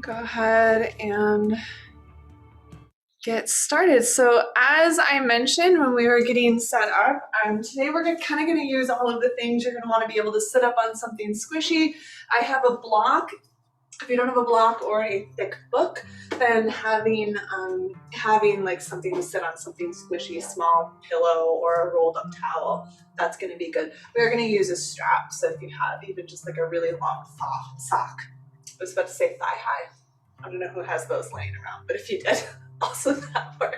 Go ahead and get started. So as I mentioned when we were getting set up, today we're kind of going to use all of the things you're going to want to be able to sit up on something squishy. I have a block. If you don't have a block or a thick book, then having like something to sit on, something squishy, small pillow or a rolled up towel, that's going to be good. We're going to use a strap, so if you have even just like a really long sock. I was about to say thigh high. I don't know who has those laying around, but if you did, also that works.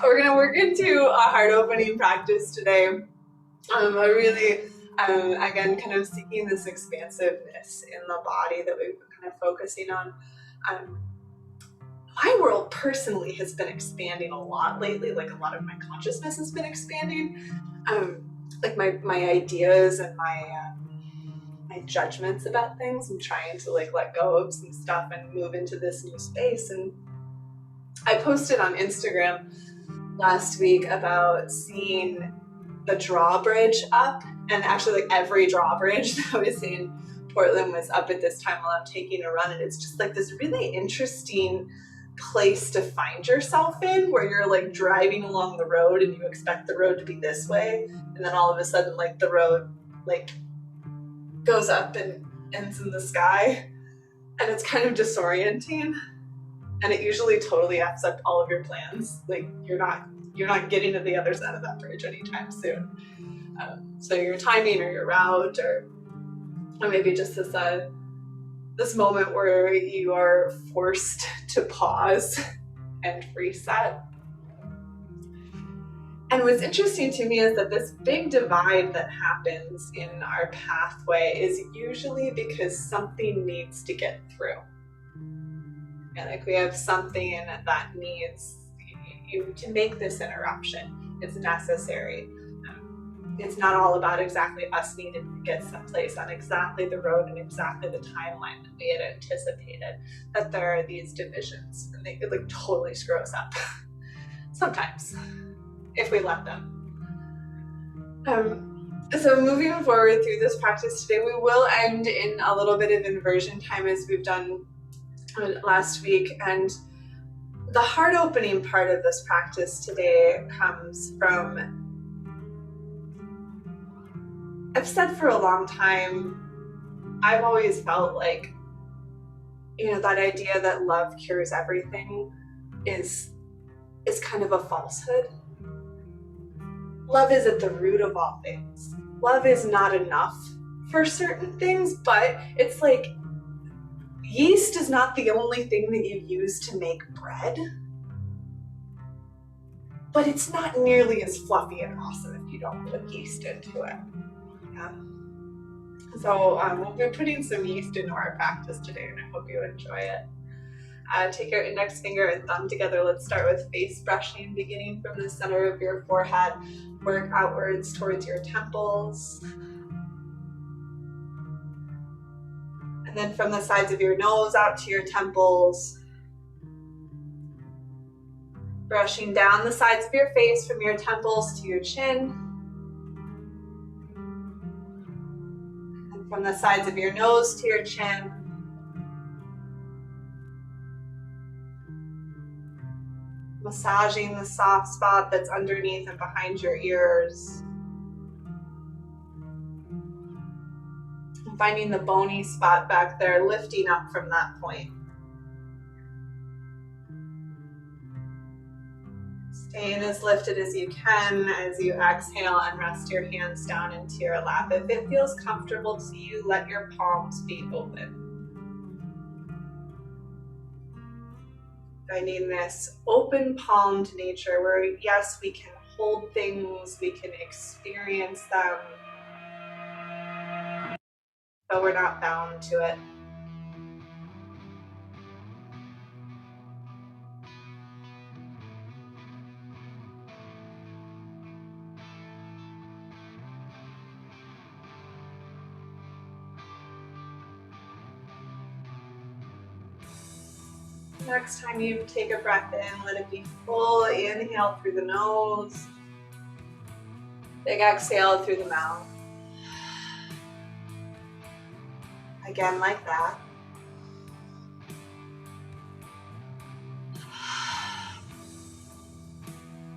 We're going to work into a heart opening practice today. Again, kind of seeking this expansiveness in the body that we've been kind of focusing on. My world personally has been expanding a lot lately. Like a lot of my consciousness has been expanding. Like my ideas and my judgments about things. I'm trying to like let go of some stuff and move into this new space. And I posted on Instagram last week about seeing the drawbridge up, and actually like every drawbridge that I was in Portland was up at this time while I'm taking a run, and it's just like this really interesting place to find yourself in, where you're like driving along the road and you expect the road to be this way, and then all of a sudden like the road like goes up and ends in the sky, and it's kind of disorienting, and it usually totally F's up all of your plans. Like you're not getting to the other side of that bridge anytime soon. So your timing or your route, or maybe just this moment where you are forced to pause and reset. And what's interesting to me is that this big divide that happens in our pathway is usually because something needs to get through. And like we have something that needs you to make this interruption. It's necessary. It's not all about exactly us needing to get someplace on exactly the road and exactly the timeline that we had anticipated, that there are these divisions, and they could like totally screw us up sometimes if we let them. So moving forward through this practice today, we will end in a little bit of inversion time as we've done last week. And the heart opening part of this practice today comes from, I've said for a long time, I've always felt like, that idea that love cures everything is kind of a falsehood. Love is at the root of all things. Love is not enough for certain things, but it's like yeast is not the only thing that you use to make bread, but it's not nearly as fluffy and awesome if you don't put yeast into it. Yeah. So we'll be putting some yeast into our practice today, and I hope you enjoy it. Take your index finger and thumb together. Let's start with face brushing, beginning from the center of your forehead. Work outwards towards your temples. And then from the sides of your nose out to your temples. Brushing down the sides of your face from your temples to your chin. And from the sides of your nose to your chin. Massaging the soft spot that's underneath and behind your ears. And finding the bony spot back there, lifting up from that point. Staying as lifted as you can as you exhale and rest your hands down into your lap. If it feels comfortable to you, let your palms be open. Finding this open palmed nature where, yes, we can hold things, we can experience them, but we're not bound to it. Next time you take a breath in, let it be full. Inhale through the nose. Big exhale through the mouth. Again, like that.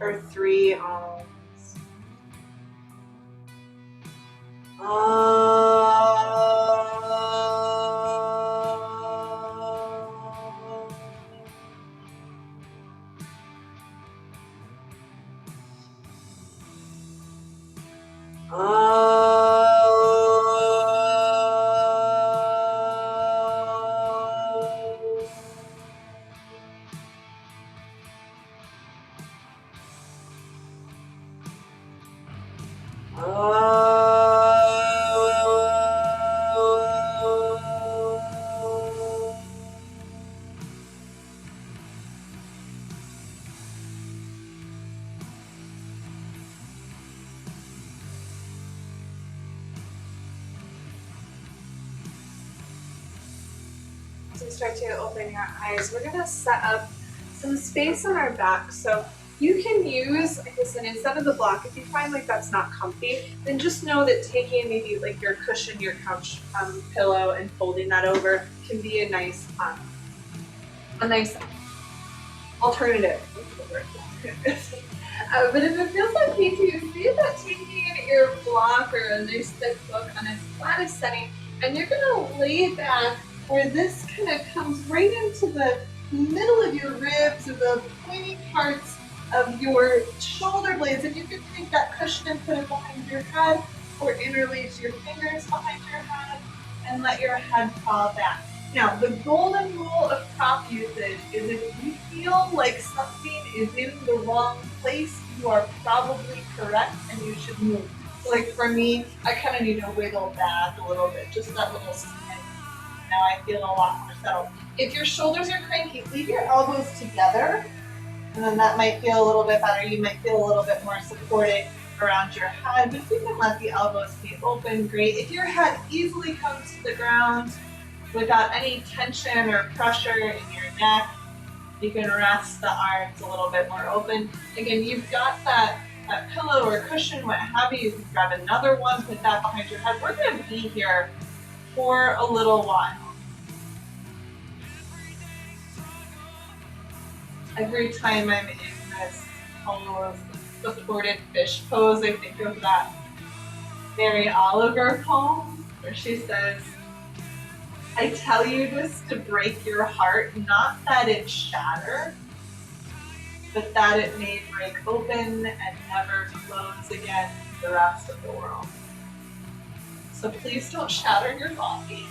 or 3 ums. As you start to open your eyes, we're going to set up some space on our back. So you can use, like I said, instead of the block, if you find like that's not comfy, then just know that taking maybe like your cushion, your couch pillow, and folding that over can be a nice alternative. But if it feels okay to you, see about taking your block or a nice thick book on its flattest setting, and you're going to lay back where this kind of comes right into the middle of your ribs or the pointy parts of your shoulder blades. If you could take that cushion and put it behind your head, or interlace your fingers behind your head and let your head fall back. Now, the golden rule of prop usage is if you feel like something is in the wrong place, you are probably correct and you should move. So like for me, I kind of need to wiggle back a little bit, just that little spin. Now I feel a lot more settled. If your shoulders are cranky, leave your elbows together, and then that might feel a little bit better. You might feel a little bit more supported around your head, but if you can let the elbows be open, great. If your head easily comes to the ground without any tension or pressure in your neck, you can rest the arms a little bit more open. Again, you've got that pillow or cushion, what have you. You can grab another one, put that behind your head. We're going to be here for a little while. Every time I'm in this almost supported fish pose, I think of that Mary Oliver poem where she says, I tell you this to break your heart, not that it shatter, but that it may break open and never close again to the rest of the world. So please don't shatter your body.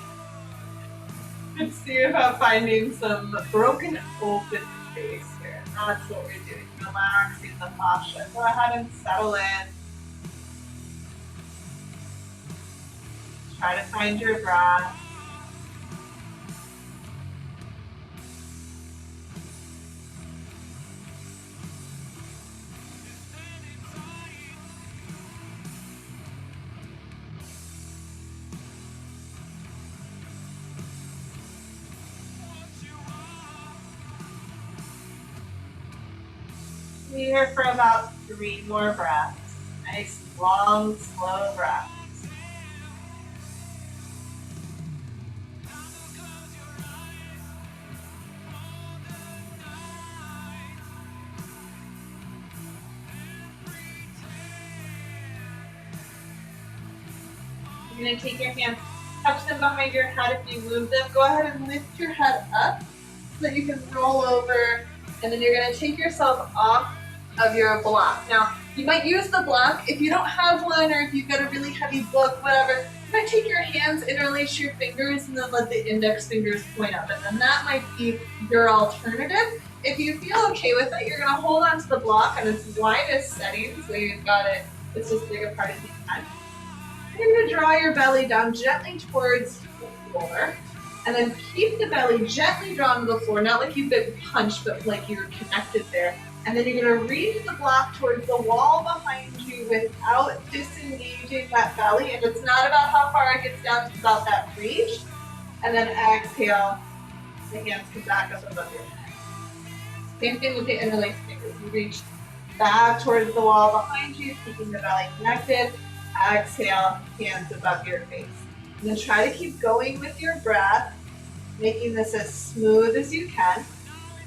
Let's see about finding some broken open space here. That's what we're doing. Relaxing the fascia. Go ahead and settle in. Try to find your breath. Be here for about 3 more breaths. Nice, long, slow breaths. You're going to take your hands, touch them behind your head. If you move them, go ahead and lift your head up so that you can roll over, and then you're going to take yourself off of your block. Now, you might use the block if you don't have one, or if you've got a really heavy book, whatever. You might take your hands, interlace your fingers, and then let the index fingers point up, and then that might be your alternative. If you feel okay with it, you're going to hold onto the block on its widest setting, so you've got it, it's as big a part as you can. You're going to draw your belly down gently towards the floor, and then keep the belly gently drawn to the floor, not like you've been punched, but like you're connected there. And then you're going to reach the block towards the wall behind you without disengaging that belly. And it's not about how far it gets down, it's about that reach. And then exhale, the hands come back up above your head. Same thing with the interlaced fingers. You reach back towards the wall behind you, keeping the belly connected. Exhale, hands above your face. And then try to keep going with your breath, making this as smooth as you can.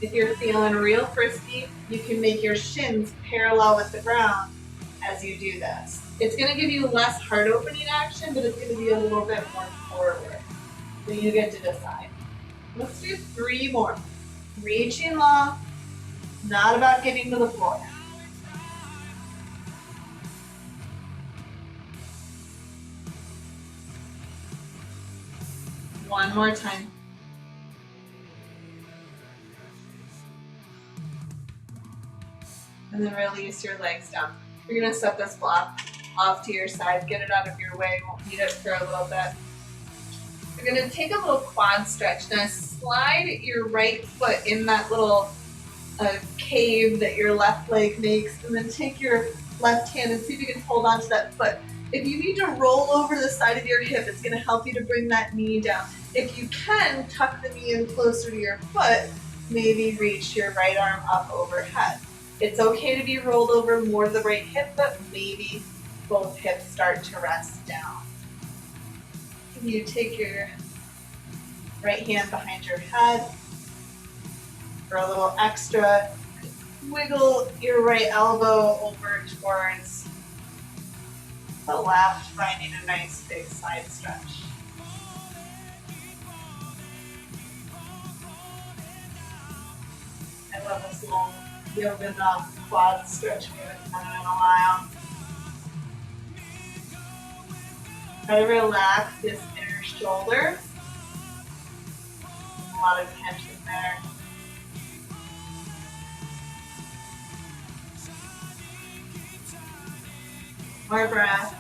If you're feeling real frisky, you can make your shins parallel with the ground as you do this. It's going to give you less heart opening action, but it's going to be a little bit more forward. So you get to decide. Let's do 3 more. Reaching long, not about getting to the floor. One more time. And then release your legs down. You're gonna set this block off to your side, get it out of your way, won't need it for a little bit. You're gonna take a little quad stretch. Now slide your right foot in that little cave that your left leg makes, and then take your left hand and see if you can hold on to that foot. If you need to roll over the side of your hip, it's gonna help you to bring that knee down. If you can, tuck the knee in closer to your foot, maybe reach your right arm up overhead. It's okay to be rolled over more to the right hip, but maybe both hips start to rest down. You take your right hand behind your head for a little extra. Wiggle your right elbow over towards the left, finding a nice big side stretch. I love this little yoga mat quad stretch we haven't done in a while. Try to relax this inner shoulder. A lot of tension there. More breaths.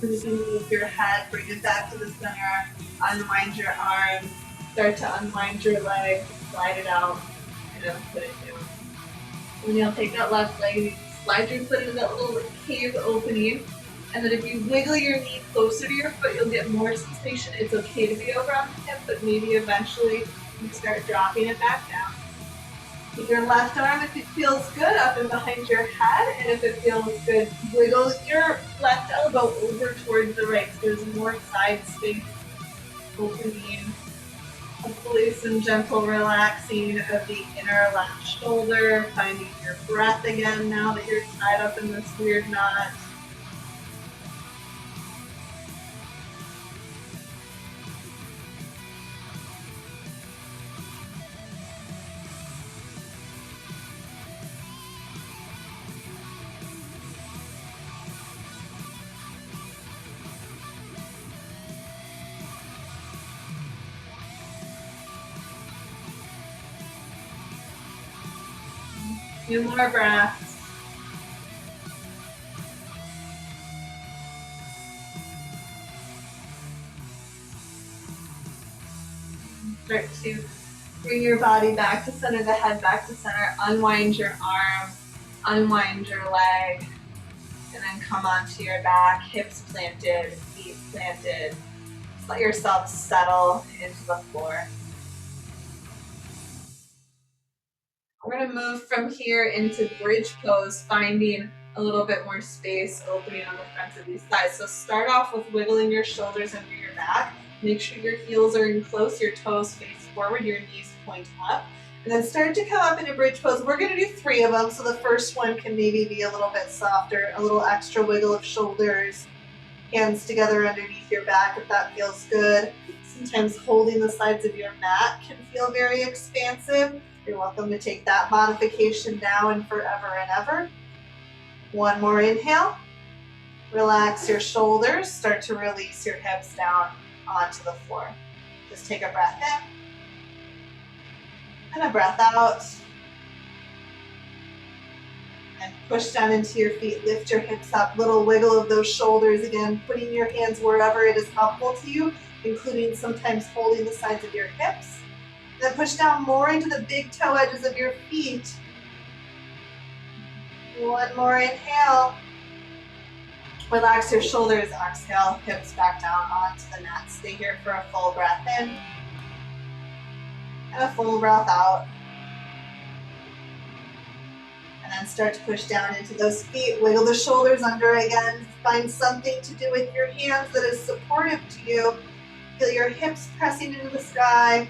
And you can move your head, bring it back to the center, unwind your arm, start to unwind your leg, slide it out, and then put it down. And you'll take that left leg and you slide your foot into that little cave opening. And then if you wiggle your knee closer to your foot, you'll get more sensation. It's okay to be over on the hip, but maybe eventually you start dropping it back down. Keep your left arm, if it feels good, up and behind your head. And if it feels good, wiggle your left elbow over towards the right. So there's more side space opening. Hopefully some gentle relaxing of the inner left shoulder. Finding your breath again now that you're tied up in this weird knot. Few more breaths. Start to bring your body back to center, the head back to center. Unwind your arm, unwind your leg, and then come onto your back, hips planted, feet planted. Just let yourself settle into the floor. We're going to move from here into bridge pose, finding a little bit more space opening on the fronts of these thighs. So start off with wiggling your shoulders under your back. Make sure your heels are in close, your toes face forward, your knees point up. And then start to come up into bridge pose. We're going to do 3 of them. So the first one can maybe be a little bit softer, a little extra wiggle of shoulders, hands together underneath your back if that feels good. Sometimes holding the sides of your mat can feel very expansive. You're welcome to take that modification now and forever and ever. One more inhale. Relax your shoulders. Start to release your hips down onto the floor. Just take a breath in and a breath out. And push down into your feet. Lift your hips up. Little wiggle of those shoulders again. Putting your hands wherever it is helpful to you, including sometimes holding the sides of your hips. Then push down more into the big toe edges of your feet. One more inhale. Relax your shoulders. Exhale, hips back down onto the mat. Stay here for a full breath in and a full breath out. And start to push down into those feet. Wiggle the shoulders under again. Find something to do with your hands that is supportive to you. Feel your hips pressing into the sky.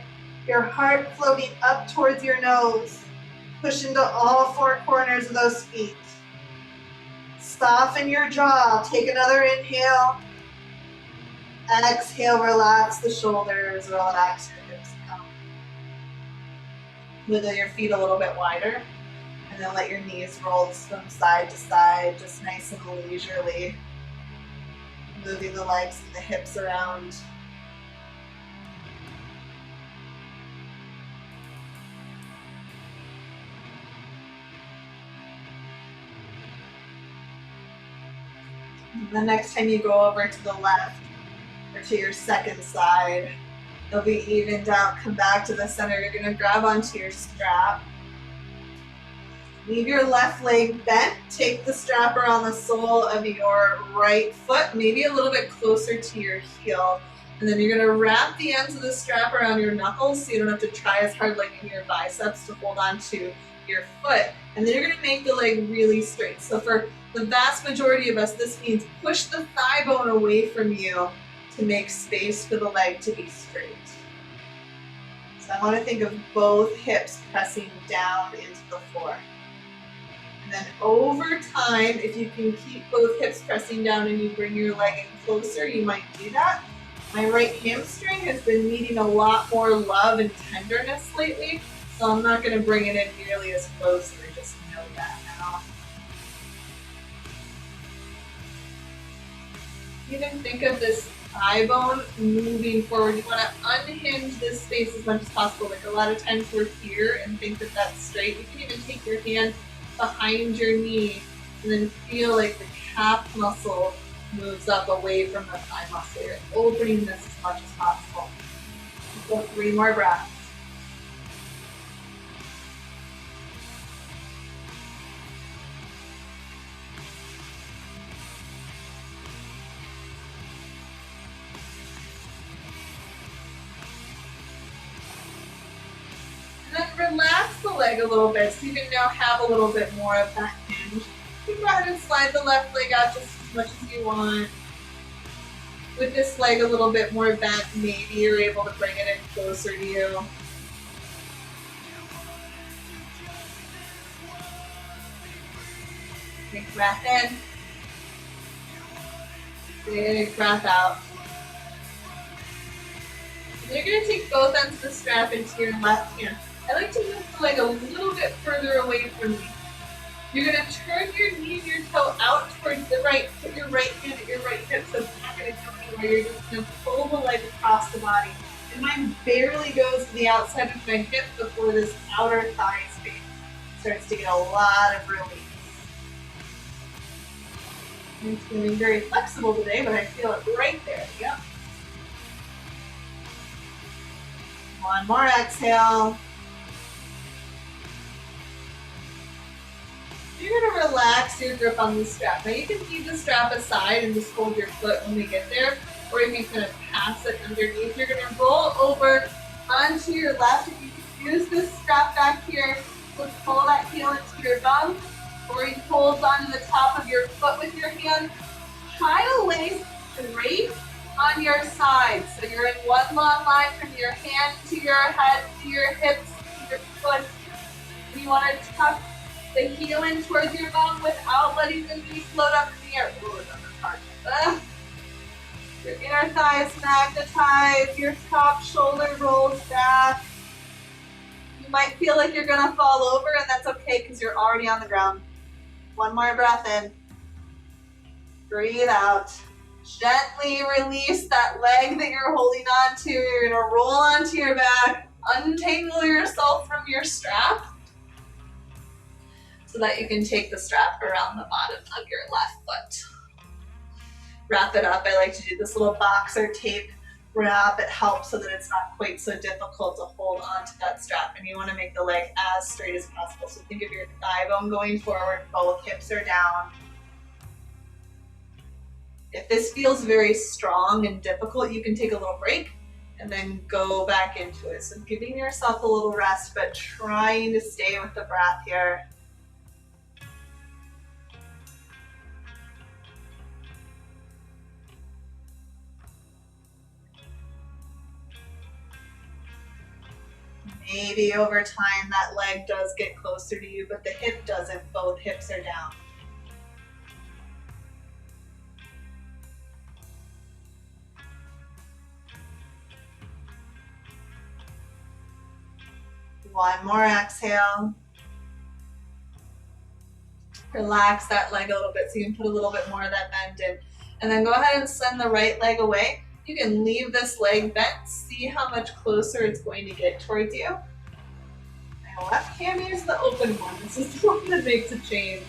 Your heart floating up towards your nose. Push into all four corners of those feet. Soften your jaw. Take another inhale. Exhale, relax the shoulders. Relax your hips down. Wiggle your feet a little bit wider. And then let your knees roll from side to side, just nice and leisurely. Moving the legs and the hips around. And the next time you go over to the left or to your second side, it'll be evened out. Come back to the center. You're going to grab onto your strap. Leave your left leg bent. Take the strap around the sole of your right foot, maybe a little bit closer to your heel. And then you're gonna wrap the ends of the strap around your knuckles so you don't have to try as hard like in your biceps to hold on to your foot. And then you're gonna make the leg really straight. So for the vast majority of us, this means push the thigh bone away from you to make space for the leg to be straight. So I wanna think of both hips pressing down into the floor. And then over time, if you can keep both hips pressing down and you bring your leg in closer, you might do that. My right hamstring has been needing a lot more love and tenderness lately, so I'm not going to bring it in nearly as closely. Just know that now. Even think of this thigh bone moving forward. You want to unhinge this space as much as possible. Like a lot of times we're here and think that that's straight. You can even take your hand behind your knee and then feel like the calf muscle moves up away from the thigh muscle. You're opening this as much as possible. Go 3 more breaths. And then relax the leg a little bit so you can now have a little bit more of that hinge. You can go ahead and slide the left leg out just as much as you want. With this leg a little bit more bent, maybe you're able to bring it in closer to you. Big breath in. Big breath out. And you're going to take both ends of the strap into your left hand. I like to move the leg a little bit further away from you. You're going to turn your knee and your toe out towards the right, put your right hand at your right hip so it's not going to go anywhere. You're just going to pull the leg across the body. And mine barely goes to the outside of my hip before this outer thigh space starts to get a lot of release. I'm feeling very flexible today, but I feel it right there. Yep. One more exhale. You're going to relax your grip on the strap. Now you can leave the strap aside and just hold your foot when we get there, or you can kind of pass it underneath. You're going to roll over onto your left. If you can use this strap back here, let's pull that heel into your bum, or you hold onto the top of your foot with your hand. Try to lay straight on your side. So you're in one long line from your hand to your head, to your hips, to your foot. And you want to tuck the heel in towards your bum without letting the knee float up in the air. Ooh, another part. Your inner thigh is magnetized, your top shoulder rolls back. You might feel like you're gonna fall over, and that's okay because you're already on the ground. One more breath in. Breathe out. Gently release that leg that you're holding on to. You're gonna roll onto your back, untangle yourself from your strap so that you can take the strap around the bottom of your left foot. Wrap it up. I like to do this little boxer tape wrap. It helps so that it's not quite so difficult to hold on to that strap. And you want to make the leg as straight as possible. So think of your thigh bone going forward, both hips are down. If this feels very strong and difficult, you can take a little break and then go back into it. So giving yourself a little rest, but trying to stay with the breath here. Maybe over time that leg does get closer to you, but the hip doesn't. Both hips are down. One more exhale. Relax that leg a little bit so you can put a little bit more of that bend in. And then go ahead and send the right leg away. You can leave this leg bent. See how much closer it's going to get towards you. My left hand is the open one. This is the one that makes a change.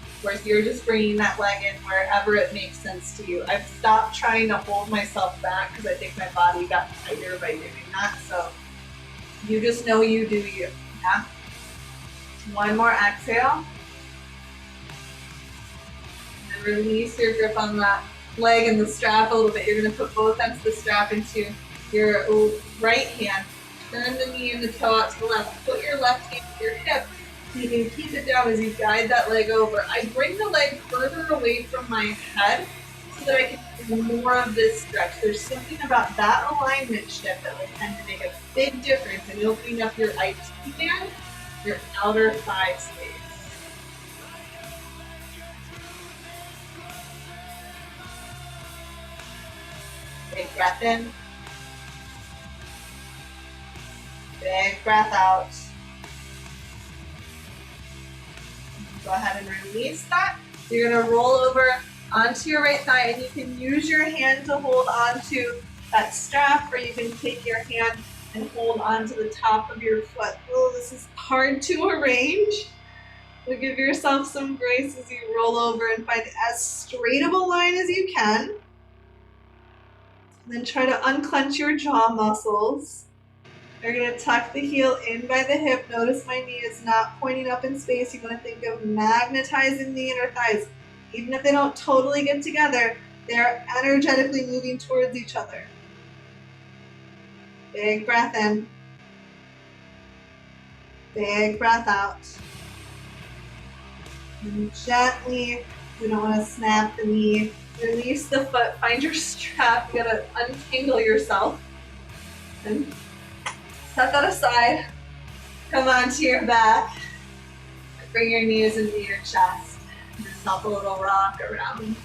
Of course, you're just bringing that leg in wherever it makes sense to you. I've stopped trying to hold myself back because I think my body got tighter by doing that. So you just know you do you. Yeah? One more exhale. And then release your grip on that leg and the strap a little bit. You're going to put both ends of the strap into your right hand. Turn the knee and the toe out to the left. Put your left hand to your hip. So you can keep it down as you guide that leg over. I bring the leg further away from my head so that I can do more of this stretch. There's something about that alignment shift that will tend to make a big difference in opening up your IT band, your outer thigh space. Big breath in. Big breath out. Go ahead and release that. You're going to roll over onto your right thigh, and you can use your hand to hold onto that strap, or you can take your hand and hold onto the top of your foot. Oh, this is hard to arrange. So give yourself some grace as you roll over and find as straight of a line as you can. And then try to unclench your jaw muscles. You're going to tuck the heel in by the hip. Notice my knee is not pointing up in space. You're going to think of magnetizing the inner thighs. Even if they don't totally get together, they're energetically moving towards each other. Big breath in. Big breath out. And gently, we don't want to snap the knee. Release the foot. Find your strap. You got to untangle yourself. And set that aside. Come onto your back. Bring your knees into your chest. Give yourself a little rock around.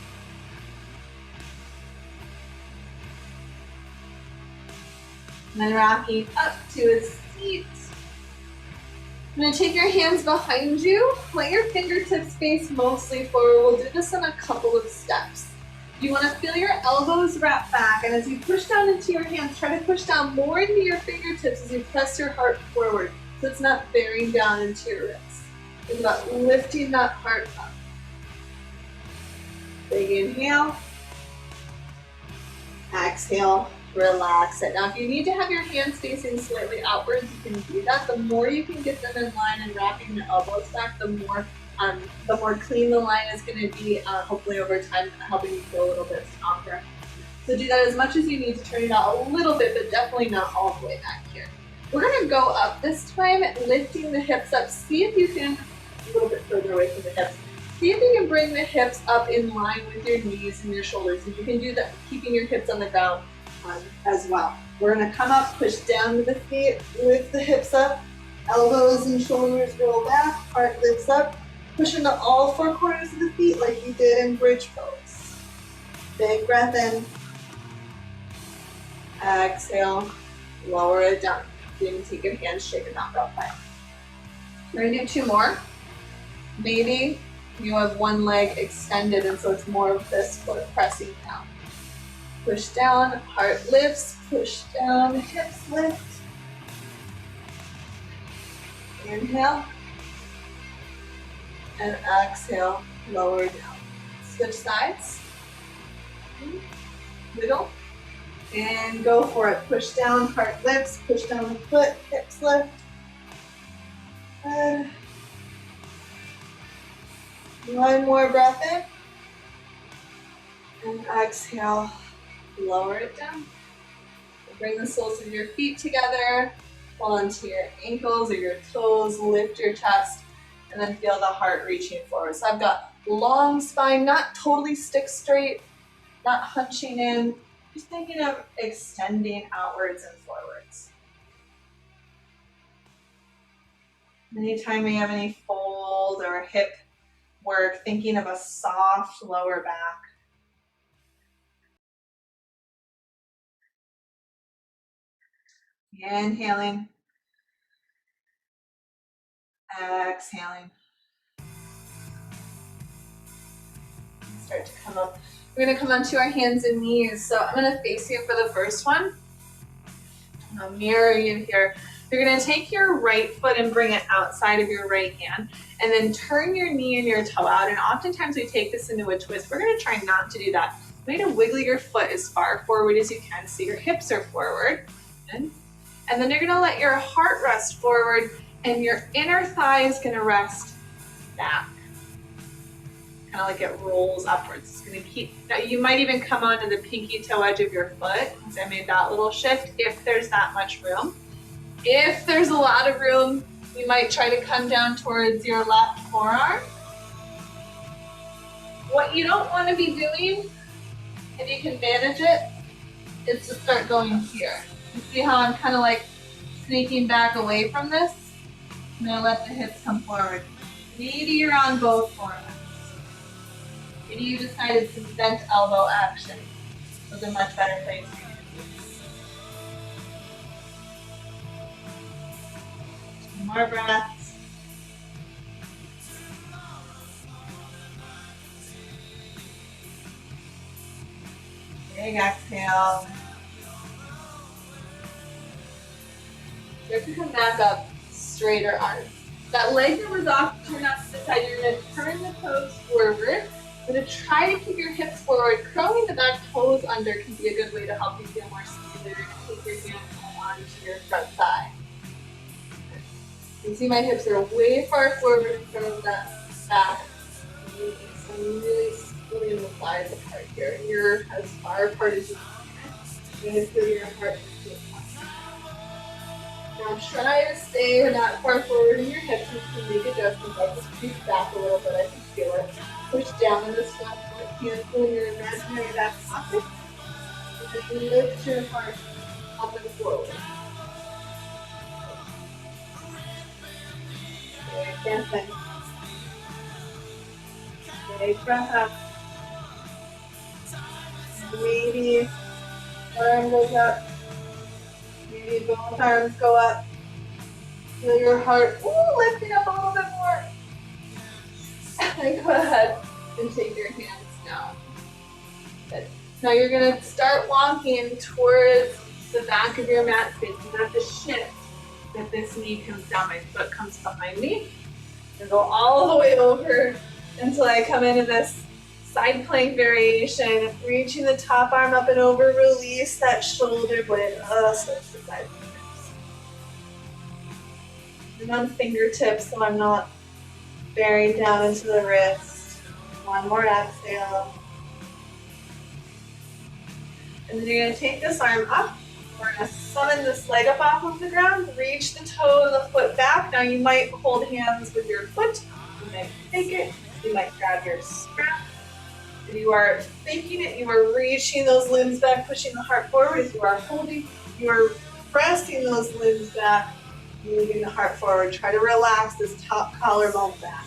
And then rocking up to a seat. I'm going to take your hands behind you. Let your fingertips face mostly forward. We'll do this in a couple of steps. You want to feel your elbows wrap back, and as you push down into your hands, try to push down more into your fingertips as you press your heart forward so it's not bearing down into your wrists. Think about lifting that heart up. Big inhale. Exhale. Relax it. Now, if you need to have your hands facing slightly outwards, you can do that. The more you can get them in line and wrapping the elbows back, the more clean the line is going to be, hopefully over time, helping you feel a little bit stronger. So do that as much as you need to turn it out a little bit, but definitely not all the way back here. We're going to go up this time, lifting the hips up. See if you can, a little bit further away from the hips. See if you can bring the hips up in line with your knees and your shoulders. And you can do that keeping your hips on the ground as well. We're going to come up, push down to the feet, lift the hips up, elbows and shoulders roll back, heart lifts up. Push into all four corners of the feet like you did in bridge pose. Big breath in. Exhale. Lower it down. You can take your hands, shake it out real quick. We're going to do two more. Maybe you have one leg extended and so it's more of this foot pressing down. Push down, heart lifts, push down, hips lift. Inhale. And exhale, lower down. Switch sides. Middle. And go for it. Push down, heart lifts, push down the foot, hips lift. One more breath in. And exhale, lower it down. Bring the soles of your feet together. Pull onto your ankles or your toes, lift your chest. And then feel the heart reaching forward. So I've got long spine, not totally stick straight, not hunching in, just thinking of extending outwards and forwards. Anytime we have any fold or hip work, thinking of a soft lower back. Inhaling, exhaling. Start to come up. We're gonna come onto our hands and knees. So I'm gonna face you for the first one. I'll mirror you here. You're gonna take your right foot and bring it outside of your right hand, and then turn your knee and your toe out. And oftentimes we take this into a twist. We're gonna try not to do that. You need to wiggle your foot as far forward as you can so your hips are forward. And then you're gonna let your heart rest forward and your inner thigh is gonna rest back. Kind of like it rolls upwards. It's gonna keep, now you might even come onto the pinky toe edge of your foot, because I made that little shift, if there's that much room. If there's a lot of room, you might try to come down towards your left forearm. What you don't want to be doing, if you can manage it, is to start going here. You see how I'm kind of like sneaking back away from this? I'm gonna let the hips come forward. Maybe you're on both forearms. Maybe you decided some bent elbow action was a much better place for you to be. Two more breaths. Big exhale. Start to come back up, straighter arms. That leg that was off, turn out to the side. You're going to turn the toes forward. You're going to try to keep your hips forward. Curling the back toes under can be a good way to help you feel more stable. You're going to take your hand onto your front thigh. You can see my hips are way far forward in front of that back. So I'm really splitting the thighs apart here. You're as far apart as you can. You're going to feel your heart. Now try to stay not far forward in your hips. You can make adjustments. I just creep back a little bit. I can feel it. Push down in this left foot. Cancel in your imaginary back pocket. And then lift your heart up and forward. Big breath in. Big breath out. And maybe arm goes up. Maybe both arms go up. Feel your heart lifting up a little bit more. And go ahead and take your hands down. Good. Now you're going to start walking towards the back of your mat space. You have to shift that this knee comes down. My foot comes behind me. And go all the way over until I come into this side plank variation, reaching the top arm up and over, release that shoulder blade, switch to side fingers. And on fingertips so I'm not buried down into the wrist. One more exhale. And then you're going to take this arm up. We're going to summon this leg up off of the ground, reach the toe and the foot back. Now you might hold hands with your foot. You might take it. You might grab your strap. If you are faking it, you are reaching those limbs back, pushing the heart forward. If you are holding, you are pressing those limbs back, moving the heart forward. Try to relax this top collarbone back.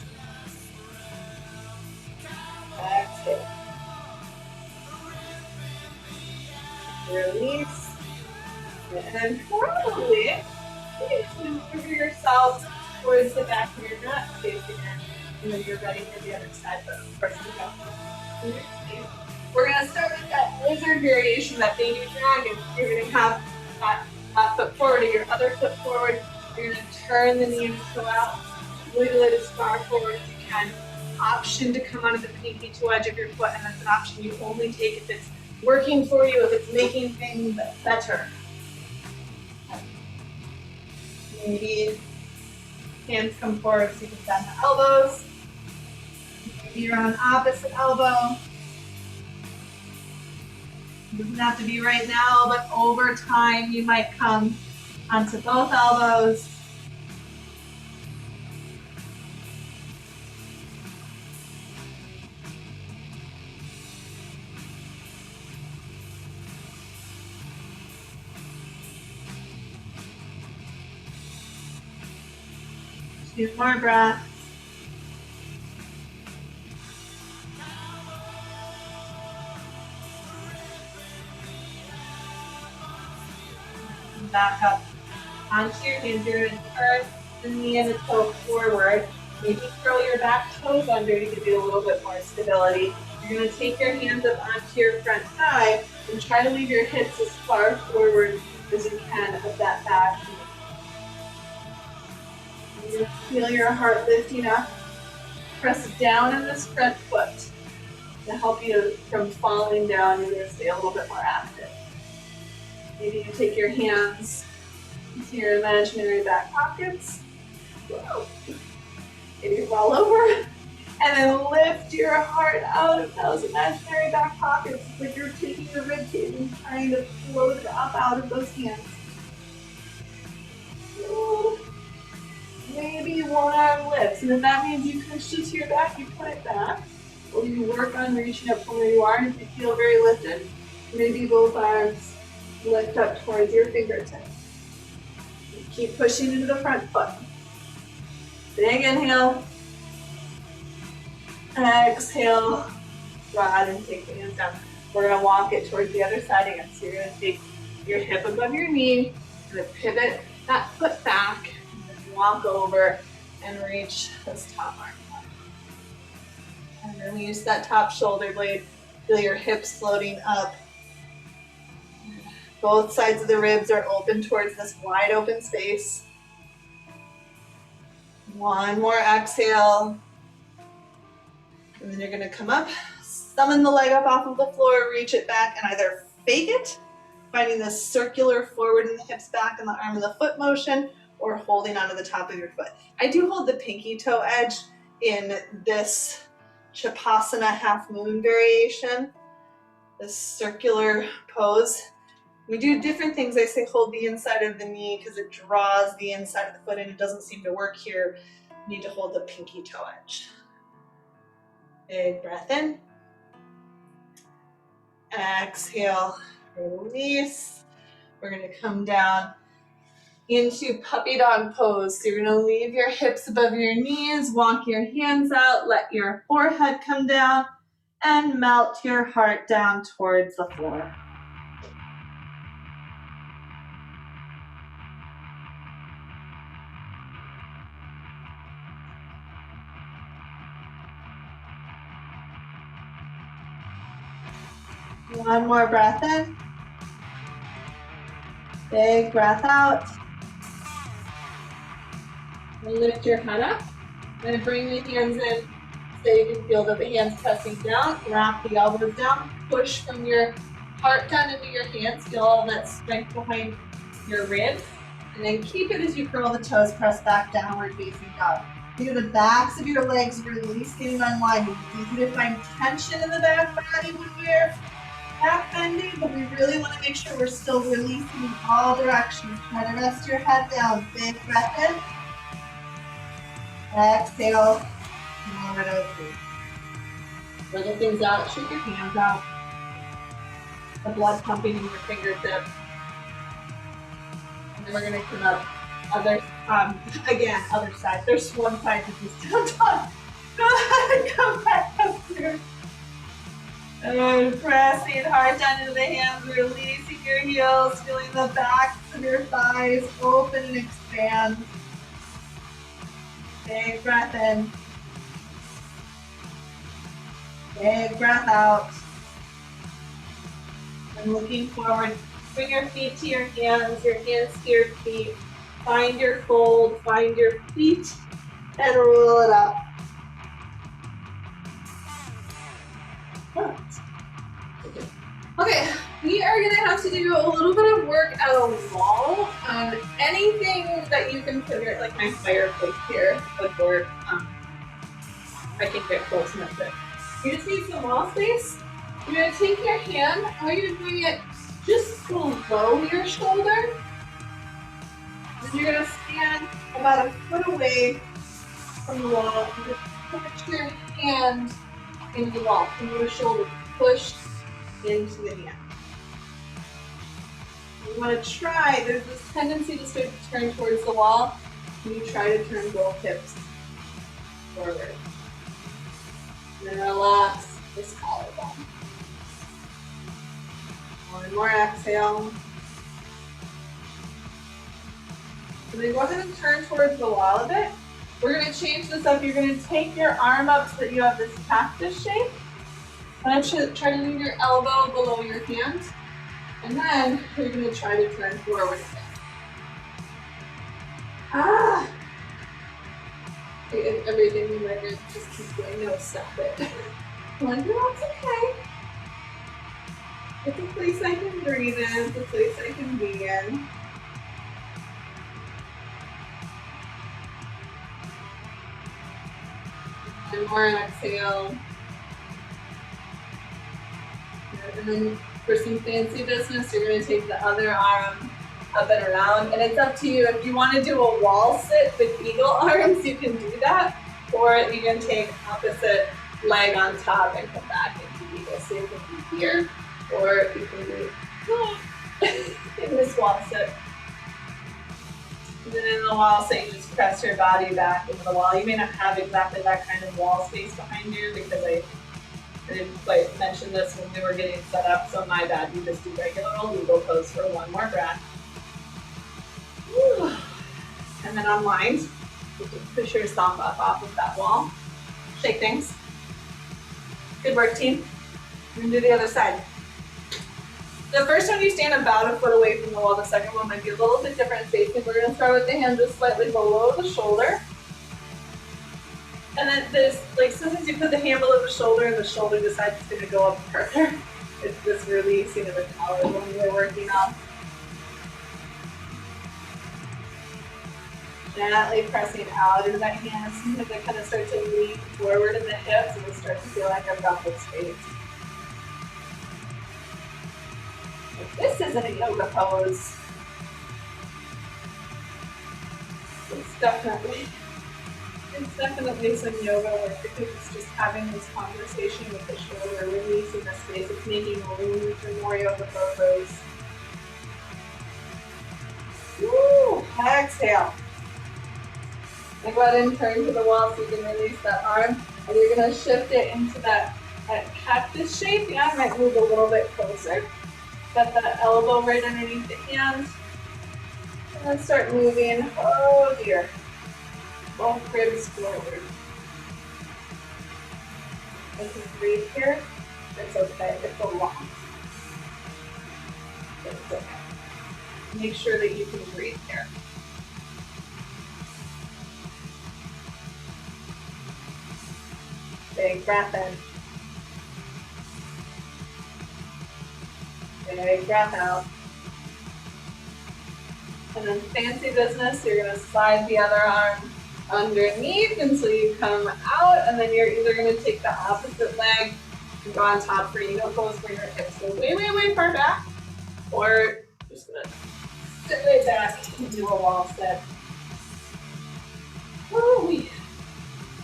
Exhale. Release. And then probably you can move yourself towards the back of your mat space again. And then you're ready for the other side, but of course you go. We're going to start with that lizard variation, that baby dragon. You're going to have that left foot forward and your other foot forward. You're going to turn the knee and toe out. Wiggle it as far forward as you can. Option to come onto the pinky toe edge of your foot, and that's an option you only take if it's working for you, if it's making things better. Maybe hands come forward so you can bend the elbows. Maybe you're on opposite elbow. It doesn't have to be right now, but over time you might come onto both elbows. 2 more breaths. Back up onto your hands. You're going to turn the knee and the toe forward. Maybe curl your back toes under to give you a little bit more stability. You're going to take your hands up onto your front thigh and try to leave your hips as far forward as you can of that back knee. You're going to feel your heart lifting up. Press down in this front foot to help you from falling down. You're going to stay a little bit more active. Maybe you take your hands into your imaginary back pockets. Whoa. Maybe you fall over. And then lift your heart out of those imaginary back pockets. It's like you're taking your rib cage and trying to float it up out of those hands. Whoa. Maybe one arm lifts. And if that means you push it to your back, you put it back. Or you work on reaching up from where you are. And if you feel very lifted, maybe both arms lift up towards your fingertips. Keep pushing into the front foot. Big inhale. Exhale. Go ahead and take the hands down. We're going to walk it towards the other side again. So you're going to take your hip above your knee. You're going to pivot that foot back. And then walk over and reach this top arm up. And release that top shoulder blade. Feel your hips floating up. Both sides of the ribs are open towards this wide open space. One more exhale. And then you're going to come up, summon the leg up off of the floor, reach it back, and either fake it, finding this circular forward in the hips back and the arm and the foot motion, or holding onto the top of your foot. I do hold the pinky toe edge in this Chapasana half moon variation, this circular pose. We do different things. I say hold the inside of the knee because it draws the inside of the foot and it doesn't seem to work here. You need to hold the pinky toe edge. Big breath in. Exhale, release. We're going to come down into puppy dog pose. So you're going to leave your hips above your knees, walk your hands out, let your forehead come down, and melt your heart down towards the floor. One more breath in. Big breath out. And lift your head up. And bring the hands in so you can feel that the hands pressing down. Wrap the elbows down. Push from your heart down into your hands. Feel all that strength behind your ribs. And then keep it as you curl the toes, press back downward facing dog. Feel the backs of your legs releasing and unwinding. It's easy to find tension in the back body when we're back bending, but we really want to make sure we're still releasing in all directions. Try to rest your head down. Big breath in. Exhale. And let it over. Wiggle things out. Shake your hands out. The blood pumping in your fingertips. And then we're going to come up again, other side. There's one side that is down dog. Go ahead and come back up here. And pressing hard down into the hands, releasing your heels, feeling the backs of your thighs open and expand. Big breath in. Big breath out. And looking forward, bring your feet to your hands to your feet. Find your fold, find your feet, and roll it up. Okay, we are going to have to do a little bit of work at a wall. Anything that you can figure, like my fireplace here would work. I can get close enough to it. You just need some wall space. You're going to take your hand, and we're going to bring it just below your shoulder. And you're going to stand about a foot away from the wall and just push your hand into the wall, from your shoulder, push into the hand. You want to try, there's this tendency to start to turn towards the wall. You try to turn both hips forward. And then relax this collarbone. One more exhale. And then go ahead and turn towards the wall a bit. We're going to change this up. You're going to take your arm up so that you have this cactus shape. And try to leave your elbow below your hand. And then you're going to try to turn forward again. If everything in my ribs just keeps going, no, stop it. I'm like, no, it's okay. It's a place I can breathe in. It's a place I can be in. One more exhale. And then for some fancy business, you're going to take the other arm up and around. And it's up to you. If you want to do a wall sit with eagle arms, you can do that. Or you can take opposite leg on top and come back into eagle. So you can be here. Or you can be in this wall sit. And then in the wall sit, you just press your body back into the wall. You may not have exactly that kind of wall space behind you because I didn't quite mention this when we were getting set up, so my bad. You just do regular old eagle pose for one more breath. Whew. And then unwind. You can push yourself up off of that wall. Shake things. Good work, team. We're gonna do the other side. The first one you stand about a foot away from the wall. The second one might be a little bit different spacing. We're gonna start with the hand just slightly below the shoulder. And then this, like sometimes you put the hand below the shoulder and the shoulder decides it's gonna go up further. It's this releasing of the collarbone we're working on. Gently pressing out into that hand. Sometimes I kind of start to lean forward in the hips and I start to feel like I've got this space. If this isn't a yoga pose, it's definitely some yoga work because it's just having this conversation with the shoulder, releasing the space. It's making room for more yoga poses. Woo! Exhale. And go ahead and turn to the wall so you can release that arm. And you're going to shift it into that cactus shape. Yeah, I might move a little bit closer. Got the elbow right underneath the hand. And then start moving. Oh dear. Both ribs forward. If you breathe here, it's okay. It's a lot. It's okay. Make sure that you can breathe here. Big breath in. Big breath out. And then fancy business, you're going to slide the other arm underneath until you come out, and then you're either going to take the opposite leg and go on top for eagle pose where your hips go way, way, way far back, or just going to sit right back and do a wall sit. Woo-wee.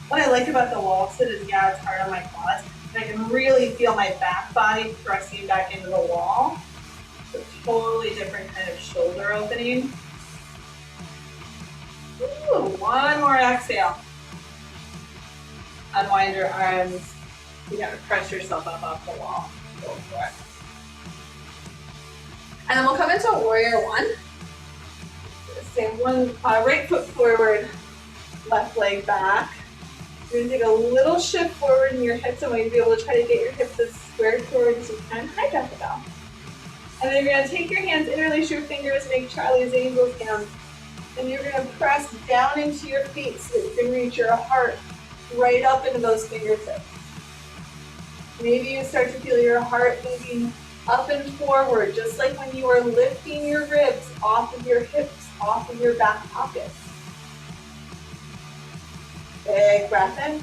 What I like about the wall sit is, yeah, it's hard on my quads, and I can really feel my back body pressing back into the wall. It's a totally different kind of shoulder opening. Ooh, one more exhale. Unwind your arms. You gotta press yourself up off the wall. Go for it. And then we'll come into warrior one. Same one, right foot forward, left leg back. You're gonna take a little shift forward in your hips. I want you to be able to try to get your hips as square forward as you can. High jump it out. And then you're gonna take your hands, interlace your fingers, make Charlie's Angels hands. And you're gonna press down into your feet so that you can reach your heart right up into those fingertips. Maybe you start to feel your heart moving up and forward, just like when you are lifting your ribs off of your hips, off of your back pockets. Big breath in.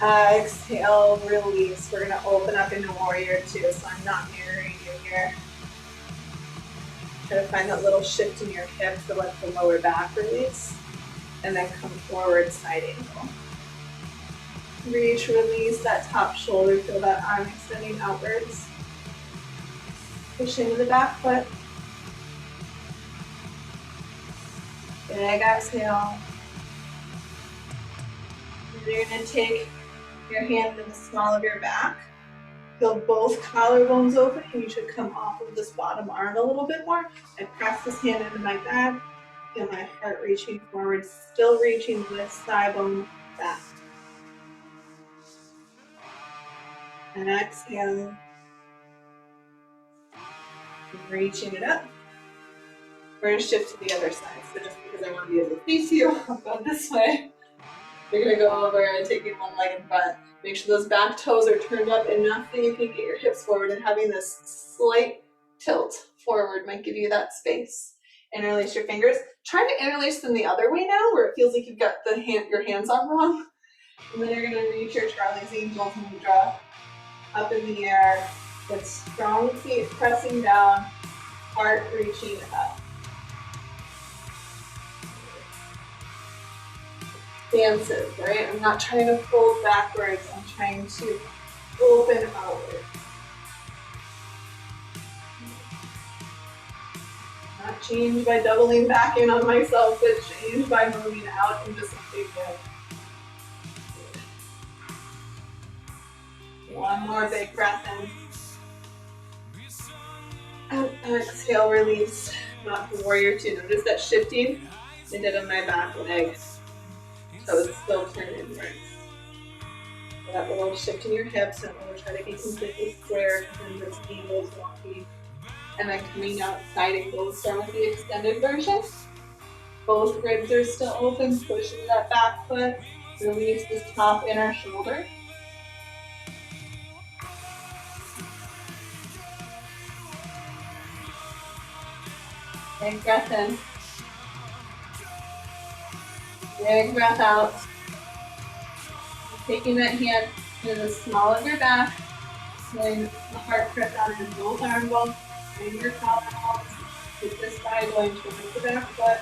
Exhale, release. We're gonna open up into warrior two, so I'm not mirroring you here. Try to find that little shift in your hips to let the lower back release. And then come forward, side angle. Reach, release that top shoulder, feel that arm extending outwards. Push into the back foot. Big exhale. And you're going to take your hand in the small of your back. Feel both collarbones open, and you should come off of this bottom arm a little bit more. I press this hand into my back. Feel my heart reaching forward, still reaching this thigh bone back. And exhale. Reaching it up. We're going to shift to the other side. So just because I want to be able to face you, I'll go this way. You're going to go over and taking one leg in front. Make sure those back toes are turned up enough that you can get your hips forward, and having this slight tilt forward might give you that space. Interlace your fingers. Try to interlace them the other way now, where it feels like you've got your hands on wrong. And then you're going to reach your Charlie's Angels mudra up in the air with strong feet pressing down, heart reaching up. Expansive, right? I'm not trying to fold backwards, I'm trying to open outward. Not change by doubling back in on myself, but change by moving out into something good. One more big breath in. And exhale, release. Not the warrior two. Notice that shifting I did on my back leg. So it's still turned inwards. So that little shift in your hips, and we'll try to be completely square, and this knee goes wonky. And then coming outside and goes down with the extended version. Both ribs are still open, pushing that back foot. Release this top inner shoulder. Big breath in. Big breath out. Taking that hand to the small of your back. Letting the heart press down in both arm bones. Bring your collarbones. Keep this thigh going towards the back foot.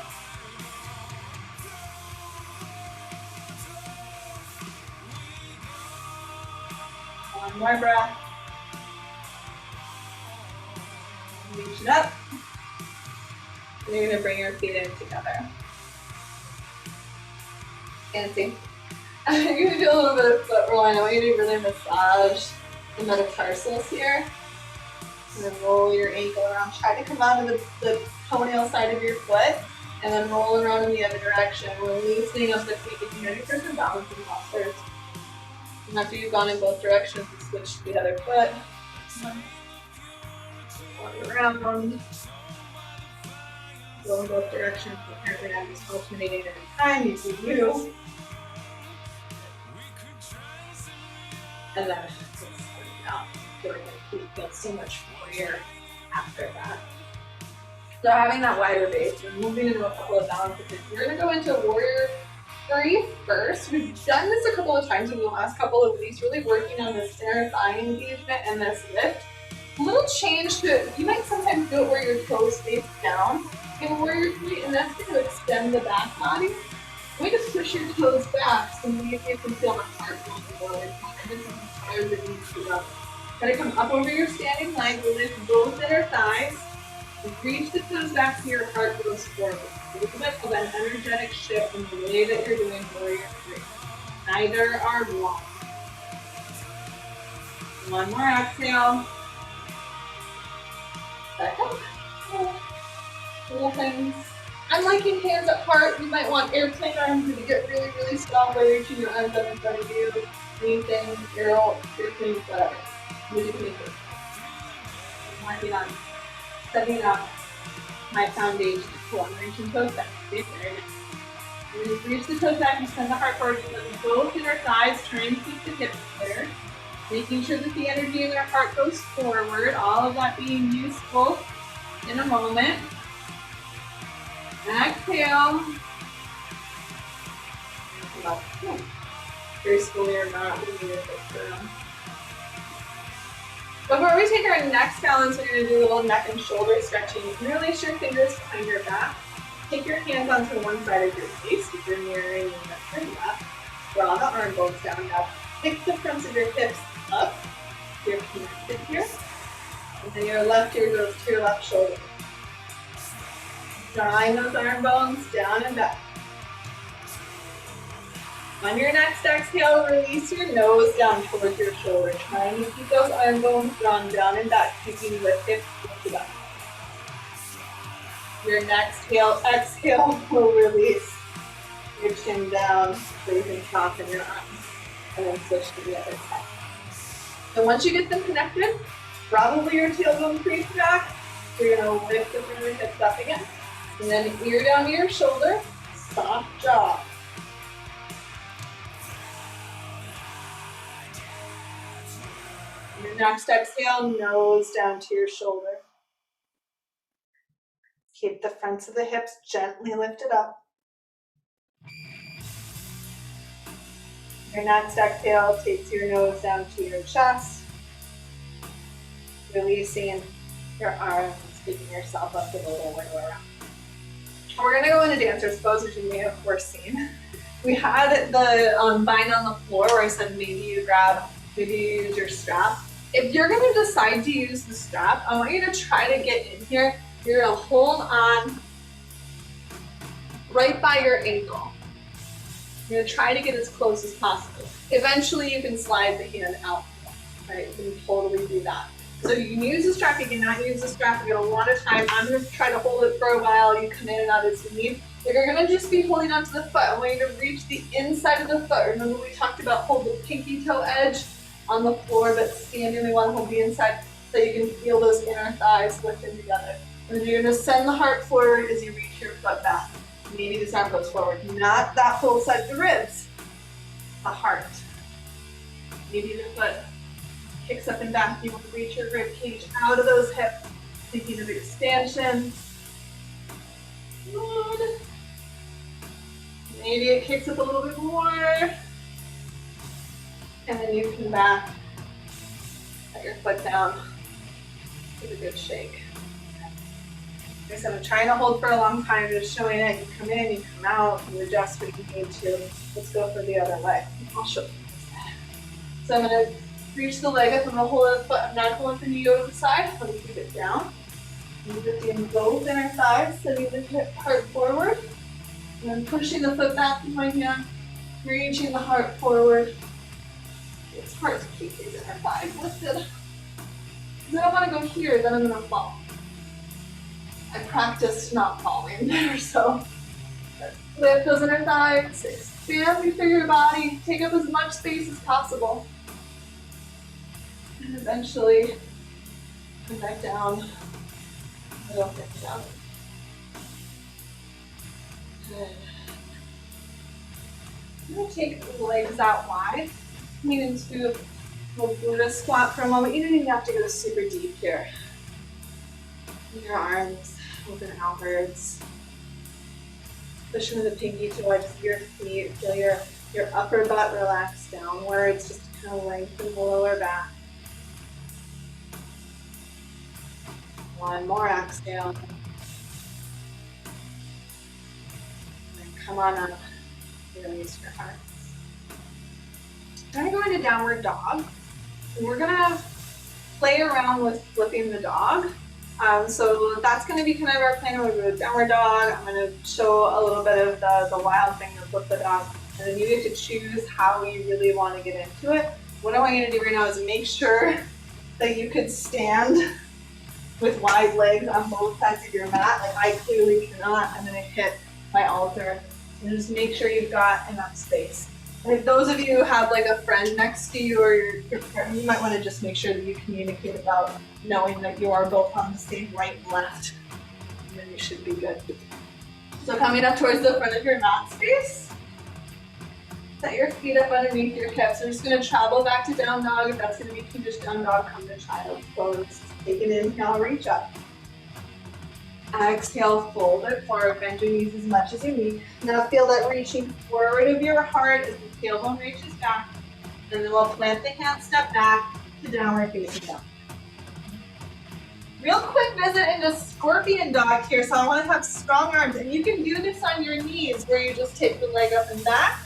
One more breath. Reach it up. And you're going to bring your feet in together. Fancy. You're going to do a little bit of foot roll. I want you to really massage the metatarsals here. And then roll your ankle around. Try to come out of the toenail side of your foot, and then roll around in the other direction. We're loosening up the feet. Get ready for some balancing postures. And after you've gone in both directions, switch to the other foot. Walk around. Go in both directions. Apparently I'm just alternating at a time. You do you. And then just out. Feeling like you feel so much freer after that. So having that wider base, we're moving into a couple of balance positions. We're going to go into warrior 3 first. We've done this a couple of times in the last couple of weeks, really working on this inner thigh engagement and this lift. A little change to it. You might sometimes do it where your toes face down in warrior 3, and that's going to extend the back body. Way to push your toes back so maybe you can feel the heart going forward. This is as far as it needs to go. Try to come up over your standing leg, lift both inner thighs, reach the toes back so your heart goes forward. A little bit of an energetic shift in the way that you're doing warrior 3. Neither are wrong. One more exhale. Second. Little things. I'm liking hands apart. You might want airplane arms if you get really, really strong by reaching your arms up in front of you. Anything, arrow, airplane, whatever. I'm working on setting up my foundation. Cool, I'm reaching toes back. Very nice. When you reach the toes back, you send the heart forward. You lift both inner thighs, trying to keep the hips there. Making sure that the energy in your heart goes forward. All of that being useful in a moment. Exhale. Gracefully or not, we need to put down. Before we take our next balance, we're going to do a little neck and shoulder stretching. You can release your fingers behind your back. Take your hands onto one side of your face if you're mirroring your left. Draw the arm bones down now. Pick the fronts of your hips up. You're connected here. And then your left ear goes to your left shoulder. Drawing those arm bones down and back. On your next exhale, release your nose down towards your shoulder. Trying to keep those arm bones drawn down and back, keeping the hips lifted up. Your next exhale will release your chin down so you can soften your arms. And then switch to the other side. So once you get them connected, probably your tailbone creeps back. So you're going to lift the front of your hips up again. And then ear down to your shoulder, soft jaw. Your next exhale, nose down to your shoulder. Keep the fronts of the hips gently lifted up. Your next exhale takes your nose down to your chest, releasing your arms, picking yourself up with a little wiggle around. We're going to go into dancer's pose, which you may have of course seen. We had the bind on the floor where I said maybe you use your strap. If you're going to decide to use the strap, I want you to try to get in here. You're going to hold on right by your ankle. You're going to try to get as close as possible. Eventually you can slide the hand out, right? You can totally do that. So you can use the strap, you cannot use the strap. You get a lot of time. I'm going to try to hold it for a while. You come in and out as you need. If you're going to just be holding onto the foot, I want you to reach the inside of the foot. Remember we talked about hold the pinky toe edge on the floor, but standing, we want to hold the inside so you can feel those inner thighs lifting together. And then you're going to send the heart forward as you reach your foot back. Maybe this arm goes forward, not that full side of the ribs, the heart. Maybe the foot kicks up and back. You want to reach your rib cage out of those hips, thinking of expansion. Good. Maybe it kicks up a little bit more. And then you come back, set your foot down, give a good shake. Like I said, I'm trying to hold for a long time, just showing it. You come in, you come out, you adjust when you need to. Let's go for the other leg. I'll show you this. So I'm going to reach the leg up, I'm going to hold the foot, I'm not holding the knee over the side, I'm going to keep it down. I'm lifting both inner thighs, sending the heart forward. And then pushing the foot back with my hand, reaching the heart forward. It's hard to keep these inner thighs lifted. Because I don't want to go here, then I'm going to fall. I practiced not falling there, so lift those inner thighs, expand through your body, take up as much space as possible. And eventually come back down, middle hip down. Good. I'm going to take the legs out wide, coming into a Buddha squat for a moment. You don't even have to go super deep here. Your arms open outwards. Push with the pinky towards your feet. Feel your upper butt relax downwards, just to kind of lengthen the lower back. One more exhale. And then come on up. Release your heart. We're going to go into downward dog. And we're going to play around with flipping the dog. So that's going to be kind of our plan. We're going to go downward dog. I'm going to show a little bit of the wild thing of flip the dog. And then you get to choose how you really want to get into it. What I want you to do right now is make sure that you could stand with wide legs on both sides of your mat. Like I clearly cannot. I'm going to hit my altar. And just make sure you've got enough space. And if those of you who have like a friend next to you or your parent, you might want to just make sure that you communicate about knowing that you are both on the same right and left. And then you should be good. So coming up towards the front of your mat space, set your feet up underneath your hips. We're just going to travel back to down dog. If that's going to be too much down dog, come to child's pose. Take an inhale, reach up. Exhale, fold it forward, bend your knees as much as you need. Now feel that reaching forward of your heart as the tailbone reaches back. And then we'll plant the hand, step back to downward facing dog. Real quick visit into scorpion dog here. So I want to have strong arms. And you can do this on your knees where you just take the leg up and back.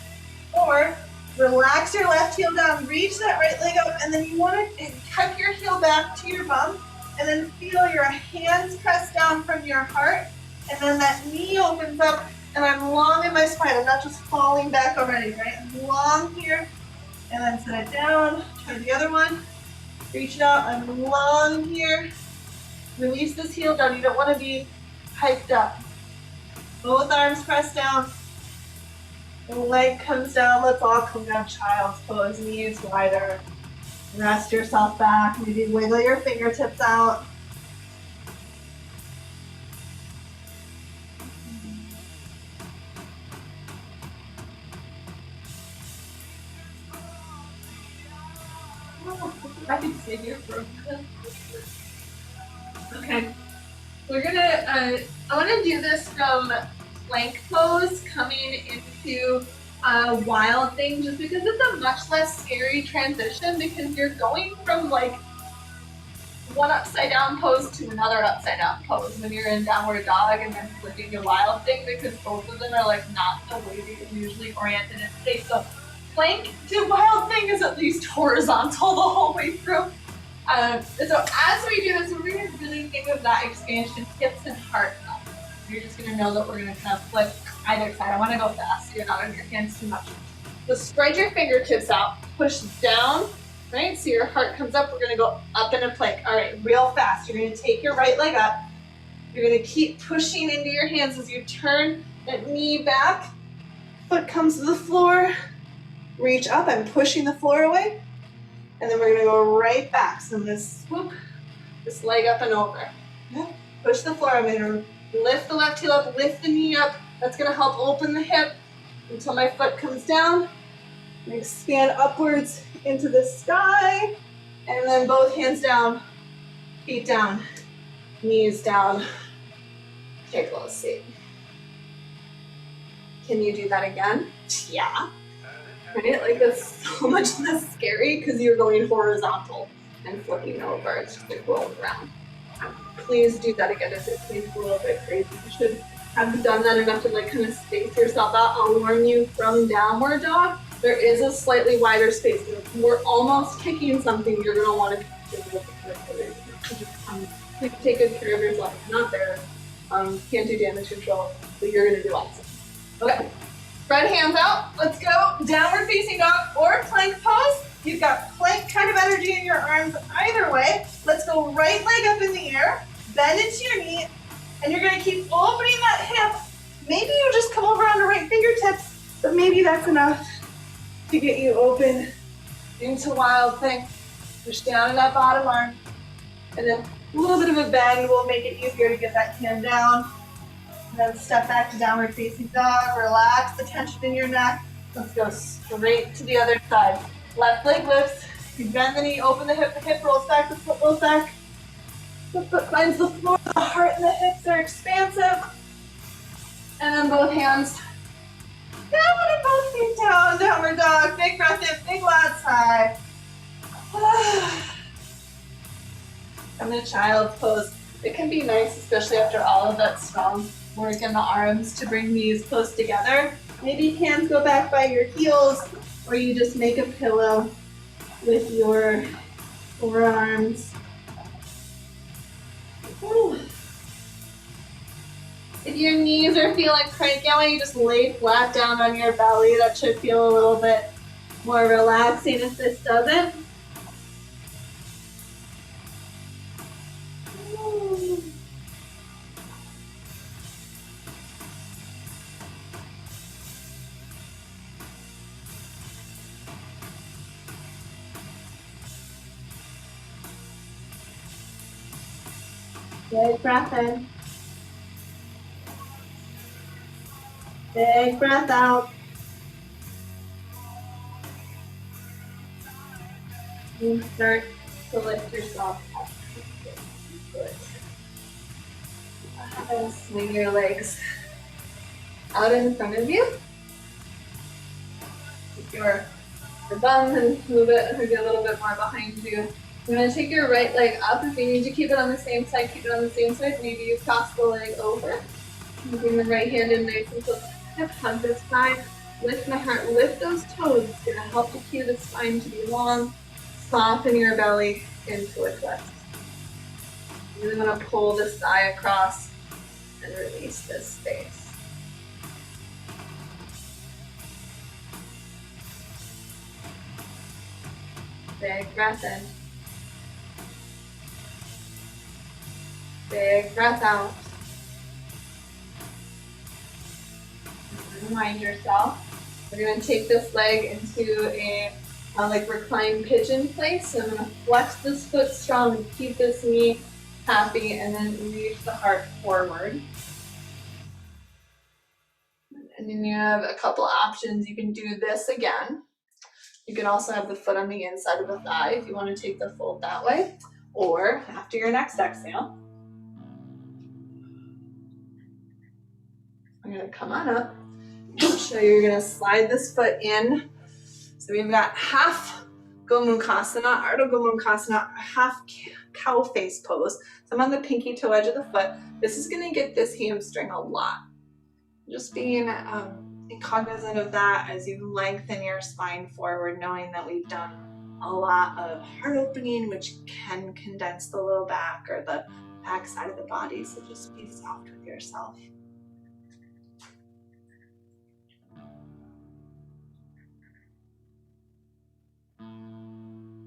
Or relax your left heel down, reach that right leg up, and then you want to tuck your heel back to your bum. And then feel your hands press down from your heart And then that knee opens up and I'm long in my spine. I'm not just falling back already, right? I'm long here and then set it down. Try the other one. Reach it out. I'm long here. Release this heel down. You don't want to be hiked up. Both arms press down. The leg comes down. Let's all come down. Child's pose. Knees wider. Rest yourself back. Maybe wiggle your fingertips out. I can sit here for a minute. Okay. We're gonna, I wanna do this from plank pose coming into a wild thing just because it's a much less scary transition because you're going from like one upside down pose to another upside down pose when you're in downward dog and then flipping to wild thing because both of them are like not the way that you're usually oriented in space. So plank to wild thing is at least horizontal the whole way through. So as we do this, we're going to really think of that expansion, hips and heart up. You're just going to know that we're going to kind of flip either side. I want to go fast so you're not on your hands too much. So spread your fingertips out, push down, right? So your heart comes up. We're going to go up in a plank. All right, real fast. You're going to take your right leg up. You're going to keep pushing into your hands as you turn that knee back. Foot comes to the floor. Reach up. I'm pushing the floor away. And then we're gonna go right back. So I'm gonna swoop this leg up and over. Push the floor. I'm gonna lift the left heel up, lift the knee up. That's gonna help open the hip until my foot comes down. And expand upwards into the sky. And then both hands down, feet down, knees down. Take a little seat. Can you do that again? Yeah. Right? Like that's so much less scary because you're going horizontal and flipping over. It's just like rolling around. Please do that again if it seems a little bit crazy. You should have done that enough to like kind of space yourself out. I'll warn you from downward dog, there is a slightly wider space. If we're almost kicking something, you're gonna want to please take good care of yourself. If not there, can't do damage control, but you're gonna do awesome. Okay. Spread hands out. Let's go downward facing dog or plank pose. You've got plank kind of energy in your arms either way. Let's go right leg up in the air, bend into your knee, and you're gonna keep opening that hip. Maybe you just come over onto right fingertips, but maybe that's enough to get you open into wild thing. Push down in that bottom arm, and then a little bit of a bend will make it easier to get that hand down. And then step back to downward facing dog. Relax the tension in your neck. Let's go straight to the other side. Left leg lifts. You bend the knee, open the hip rolls back, the foot rolls back. The foot finds the floor, the heart and the hips are expansive. And then both hands down and both feet down, downward dog. Big breath in, big lats high. And the child's pose. It can be nice, especially after all of that strong work in the arms, to bring these close together. Maybe hands go back by your heels, or you just make a pillow with your forearms. If your knees are feeling cranky, I want you to just lay flat down on your belly. That should feel a little bit more relaxing if this doesn't. Big breath in. Big breath out. And start to lift yourself up. Good. And swing your legs out in front of you. Keep your bum and move it maybe a little bit more behind you. You're going to take your right leg up. If you need to keep it on the same side, keep it on the same side. Maybe you cross the leg over. Moving the right hand in nice and close. Hug this side. Lift my heart. Lift those toes. It's going to help to cue the spine to be long. Soften your belly into a twist. You're going to pull this thigh across. and release this space. Big breath in. Big breath out. Unwind yourself. We're going to take this leg into a like reclined pigeon place. So I'm going to flex this foot strong and keep this knee happy, and then reach the heart forward. And then you have a couple options. You can do this again. You can also have the foot on the inside of the thigh if you want to take the fold that way. Or after your next exhale, I'm going to come on up. So you're going to slide this foot in. So we've got half Gomukhasana, Ardha Gomukhasana, half cow face pose. So I'm on the pinky toe edge of the foot. This is going to get this hamstring a lot. Just being cognizant of that as you lengthen your spine forward, knowing that we've done a lot of heart opening, which can condense the low back or the back side of the body. So just be soft with yourself.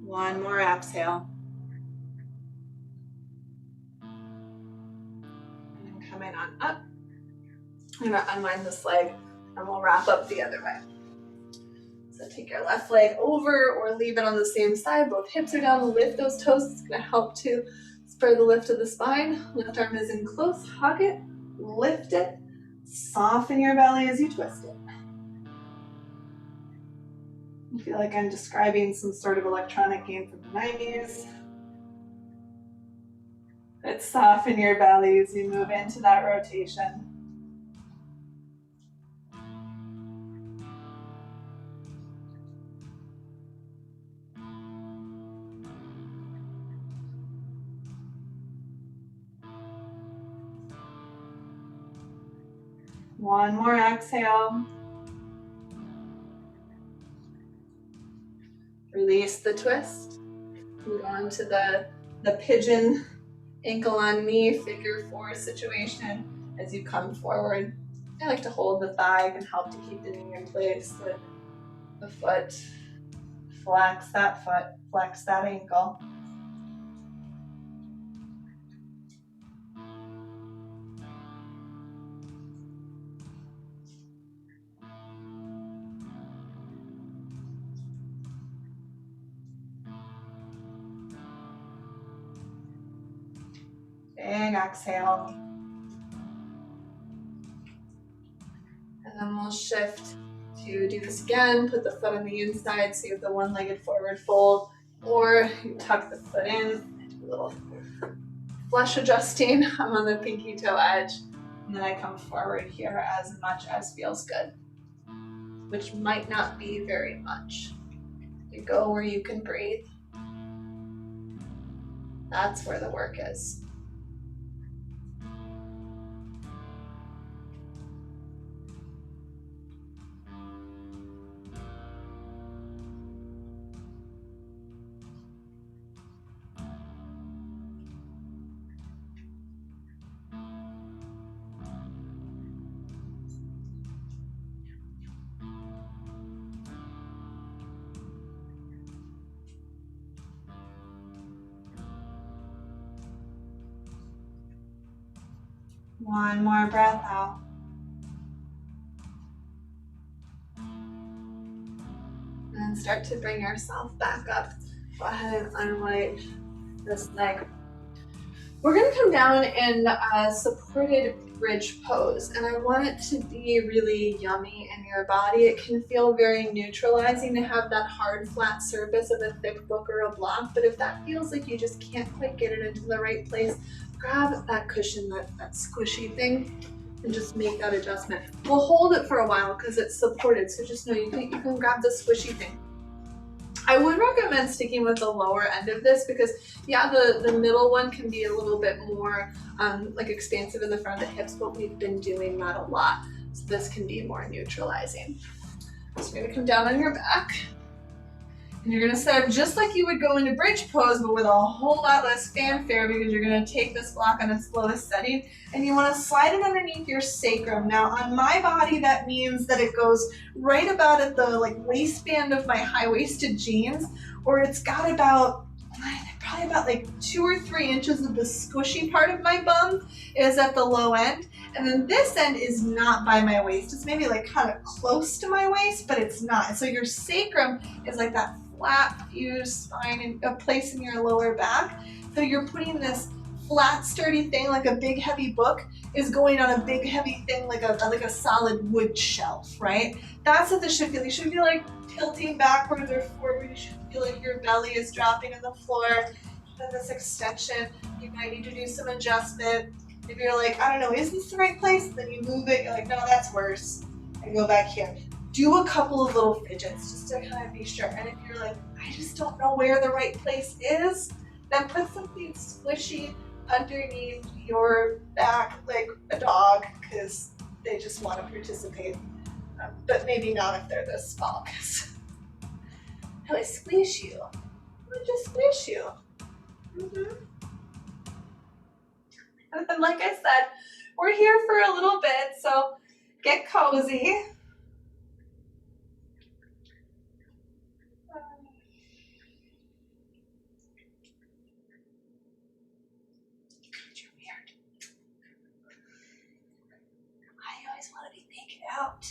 One more exhale. And then coming on up. I'm going to unwind this leg and we'll wrap up the other way. So take your left leg over or leave it on the same side. Both hips are down. Lift those toes. It's going to help to spur the lift of the spine. Left arm is in close. Hug it. Lift it. Soften your belly as you twist it. I feel like I'm describing some sort of electronic game from the 90s. But soften your belly as you move into that rotation. One more exhale. Release the twist. Move on to the pigeon, ankle on knee, figure four situation as you come forward. I like to hold the thigh, can help to keep the knee in place. The foot, flex that foot, flex that ankle. Big exhale. And then we'll shift to do this again. Put the foot on the inside so you have the one-legged forward fold, or you tuck the foot in, do a little flush adjusting. I'm on the pinky toe edge, and then I come forward here as much as feels good, which might not be very much. You go where you can breathe. That's where the work is. One more breath out. And start to bring yourself back up. Go ahead and unwind this leg. We're going to come down in a supported bridge pose, and I want it to be really yummy in your body. It can feel very neutralizing to have that hard, flat surface of a thick book or a block, but if that feels like you just can't quite get it into the right place, grab that cushion, that squishy thing, and just make that adjustment. We'll hold it for a while because it's supported, so just know you can grab the squishy thing. I would recommend sticking with the lower end of this because, yeah, the middle one can be a little bit more like expansive in the front of the hips, but we've been doing that a lot. So this can be more neutralizing. So you're gonna come down on your back. And you're gonna set up just like you would go into bridge pose, but with a whole lot less fanfare because you're gonna take this block on its lowest setting and you wanna slide it underneath your sacrum. Now on my body, that means that it goes right about at the like waistband of my high-waisted jeans, or it's got about probably about like 2 or 3 inches of the squishy part of my bum is at the low end. And then this end is not by my waist. It's maybe like kind of close to my waist, but it's not. So your sacrum is like that flat fused spine and a place in your lower back. So you're putting this flat sturdy thing like a big heavy book is going on a big heavy thing like a solid wood shelf, right? That's what this should feel. You should feel like tilting backwards or forward. You should feel like your belly is dropping on the floor. Then this extension, you might need to do some adjustment. If you're like, I don't know, is this the right place? Then you move it, you're like, no, that's worse. And go back here. Do a couple of little fidgets just to kind of be sure. And if you're like, I just don't know where the right place is, then put something squishy underneath your back like a dog because they just want to participate. But maybe not if they're this small because how I squish you. I just squish you. And then, like I said, we're here for a little bit, so get cozy. You're weird. I always want to be naked out.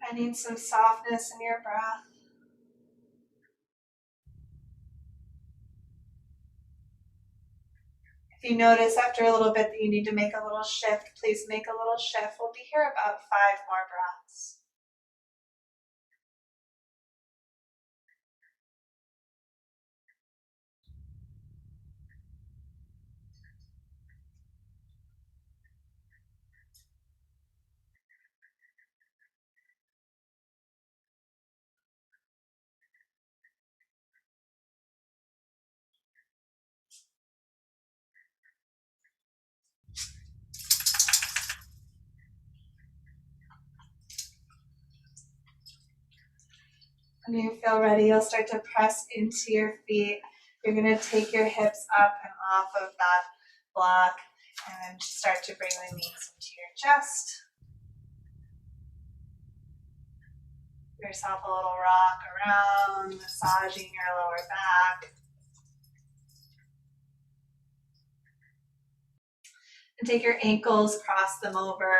I need some softness in your breath. If you notice after a little bit that you need to make a little shift, please make a little shift. We'll be here about 5 more breaths. When you feel ready, you'll start to press into your feet. You're going to take your hips up and off of that block and then start to bring the knees into your chest. Give yourself a little rock around, massaging your lower back. And take your ankles, cross them over,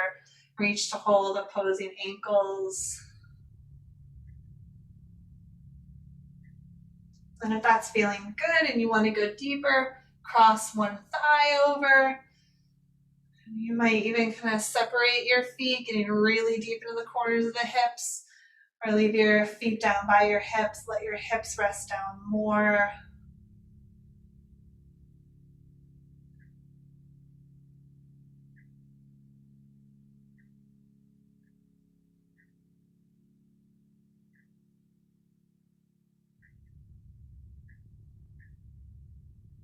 reach to hold opposing ankles. And if that's feeling good and you want to go deeper, cross one thigh over. You might even kind of separate your feet, getting really deep into the corners of the hips, or leave your feet down by your hips. Let your hips rest down more.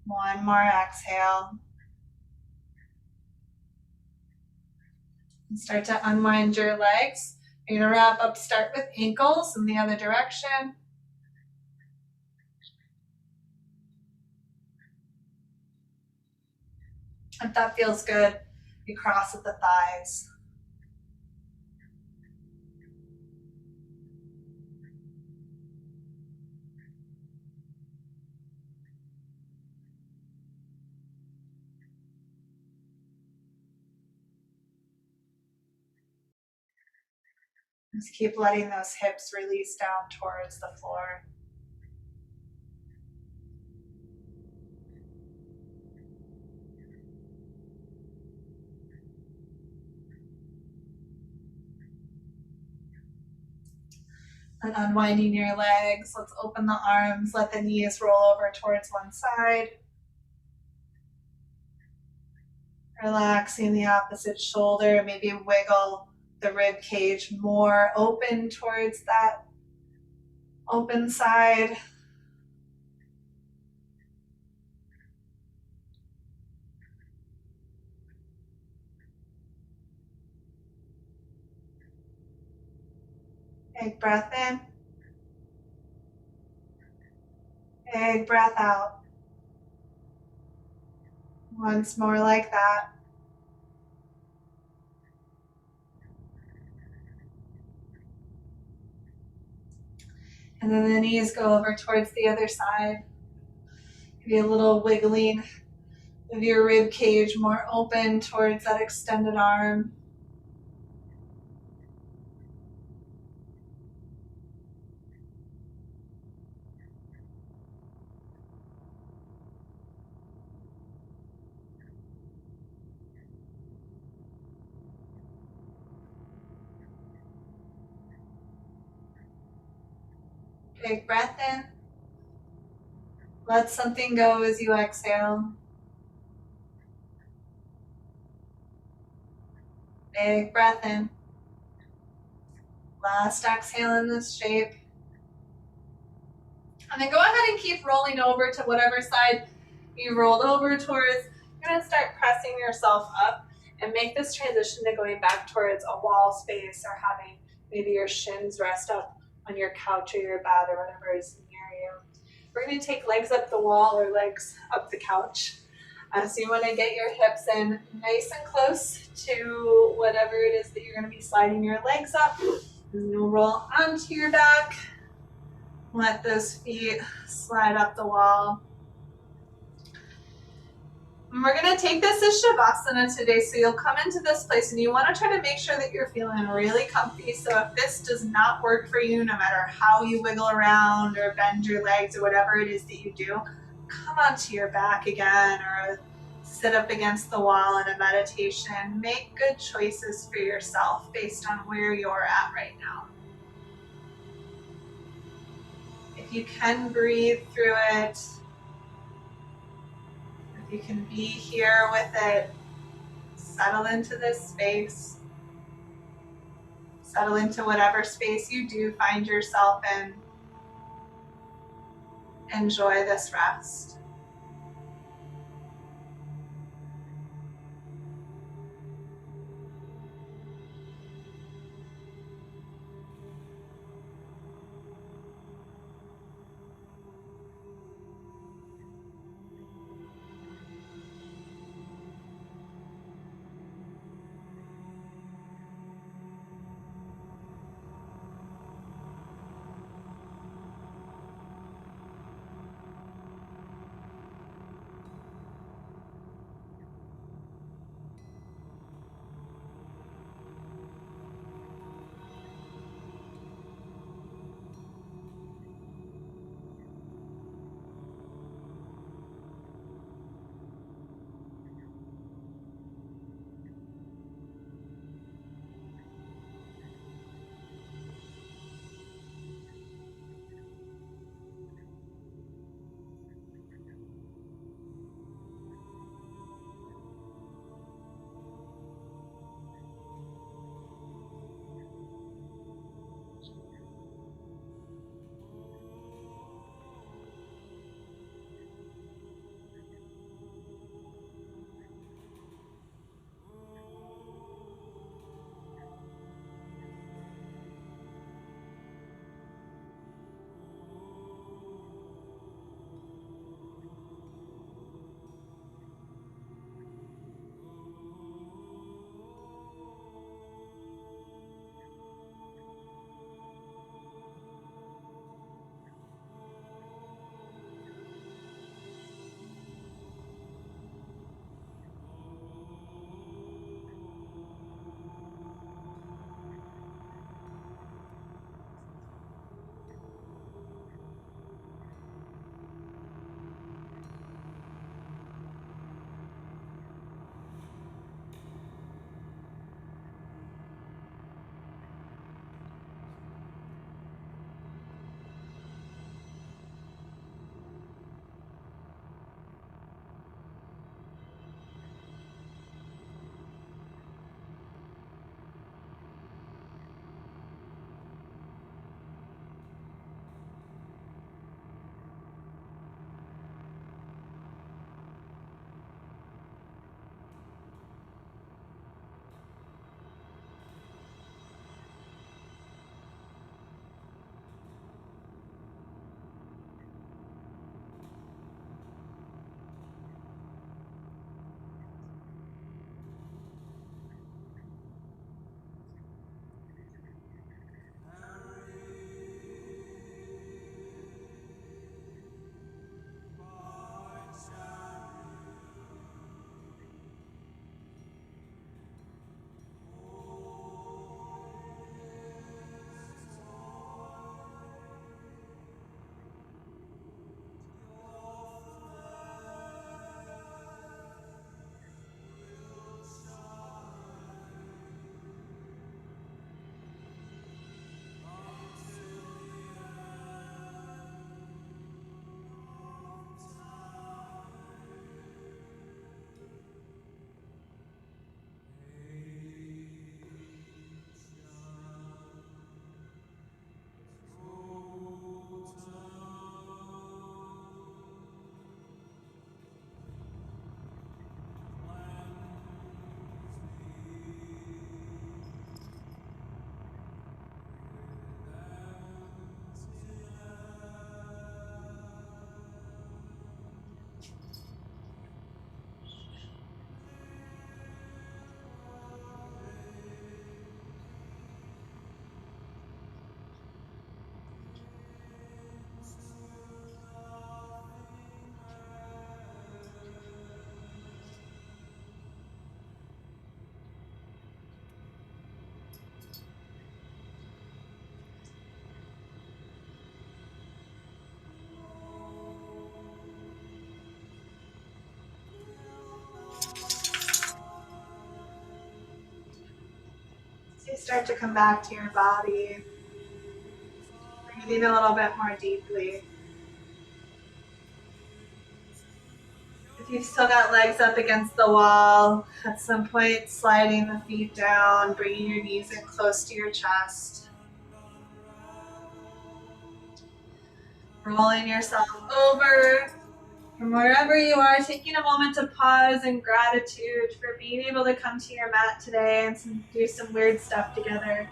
One more exhale. And start to unwind your legs. You're going to wrap up, start with ankles in the other direction. If that feels good, you cross at the thighs. Just keep letting those hips release down towards the floor. And unwinding your legs, let's open the arms, let the knees roll over towards one side. Relaxing the opposite shoulder, maybe wiggle the rib cage more open towards that open side. Big breath in. Big breath out. Once more like that. And then the knees go over towards the other side. Maybe a little wiggling of your rib cage more open towards that extended arm. Big breath in. Let something go as you exhale. Big breath in. Last exhale in this shape. And then go ahead and keep rolling over to whatever side you rolled over towards. You're going to start pressing yourself up and make this transition to going back towards a wall space or having maybe your shins rest up on your couch or your bed or whatever is near you. We're going to take legs up the wall or legs up the couch. So you want to get your hips in nice and close to whatever it is that you're going to be sliding your legs up. And you'll roll onto your back. Let those feet slide up the wall. And we're going to take this as Shavasana today. So you'll come into this place and you want to try to make sure that you're feeling really comfy. So if this does not work for you, no matter how you wiggle around or bend your legs or whatever it is that you do, come onto your back again or sit up against the wall in a meditation. Make good choices for yourself based on where you're at right now. If you can breathe through it, if you can be here with it, settle into this space. Settle into whatever space you do find yourself in. Enjoy this rest. start to come back to your body. Breathing a little bit more deeply. If you've still got legs up against the wall, at some point sliding the feet down, bringing your knees in close to your chest. Rolling yourself over from wherever you are, taking a moment to pause in gratitude for being able to come to your mat today and do some weird stuff together.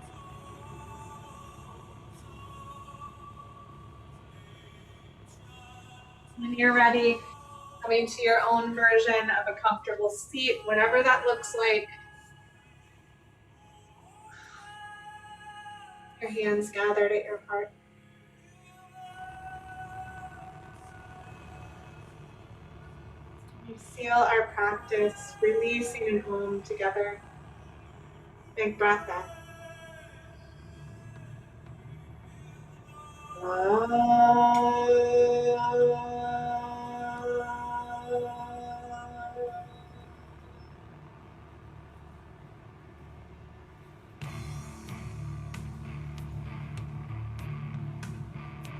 When you're ready, coming to your own version of a comfortable seat, whatever that looks like. Your hands gathered at your heart. We seal our practice, releasing an Om together. Big breath in.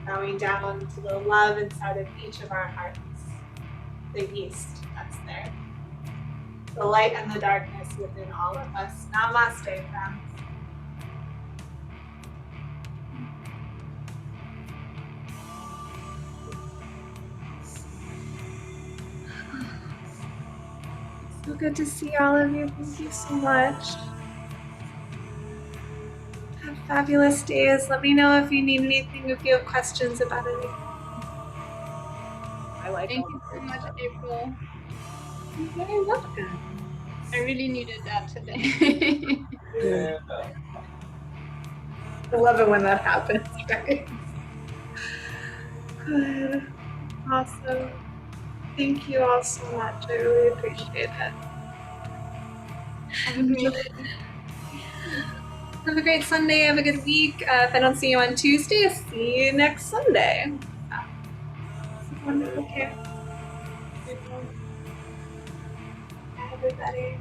Bowing down to the love inside of each of our hearts. The yeast that's there. The light and the darkness within all of us. Namaste, friends. So good to see all of you. Thank you so much. Have fabulous days. Let me know if you need anything, if you have questions about anything. Thank you so much, April. You're very welcome. I really needed that today. Yeah. I love it when that happens, right? Good. Awesome. Thank you all so much. I really appreciate it. Have a great Sunday. Have a good week. If I don't see you on Tuesday, I'll see you next Sunday. Okay. Bye, everybody.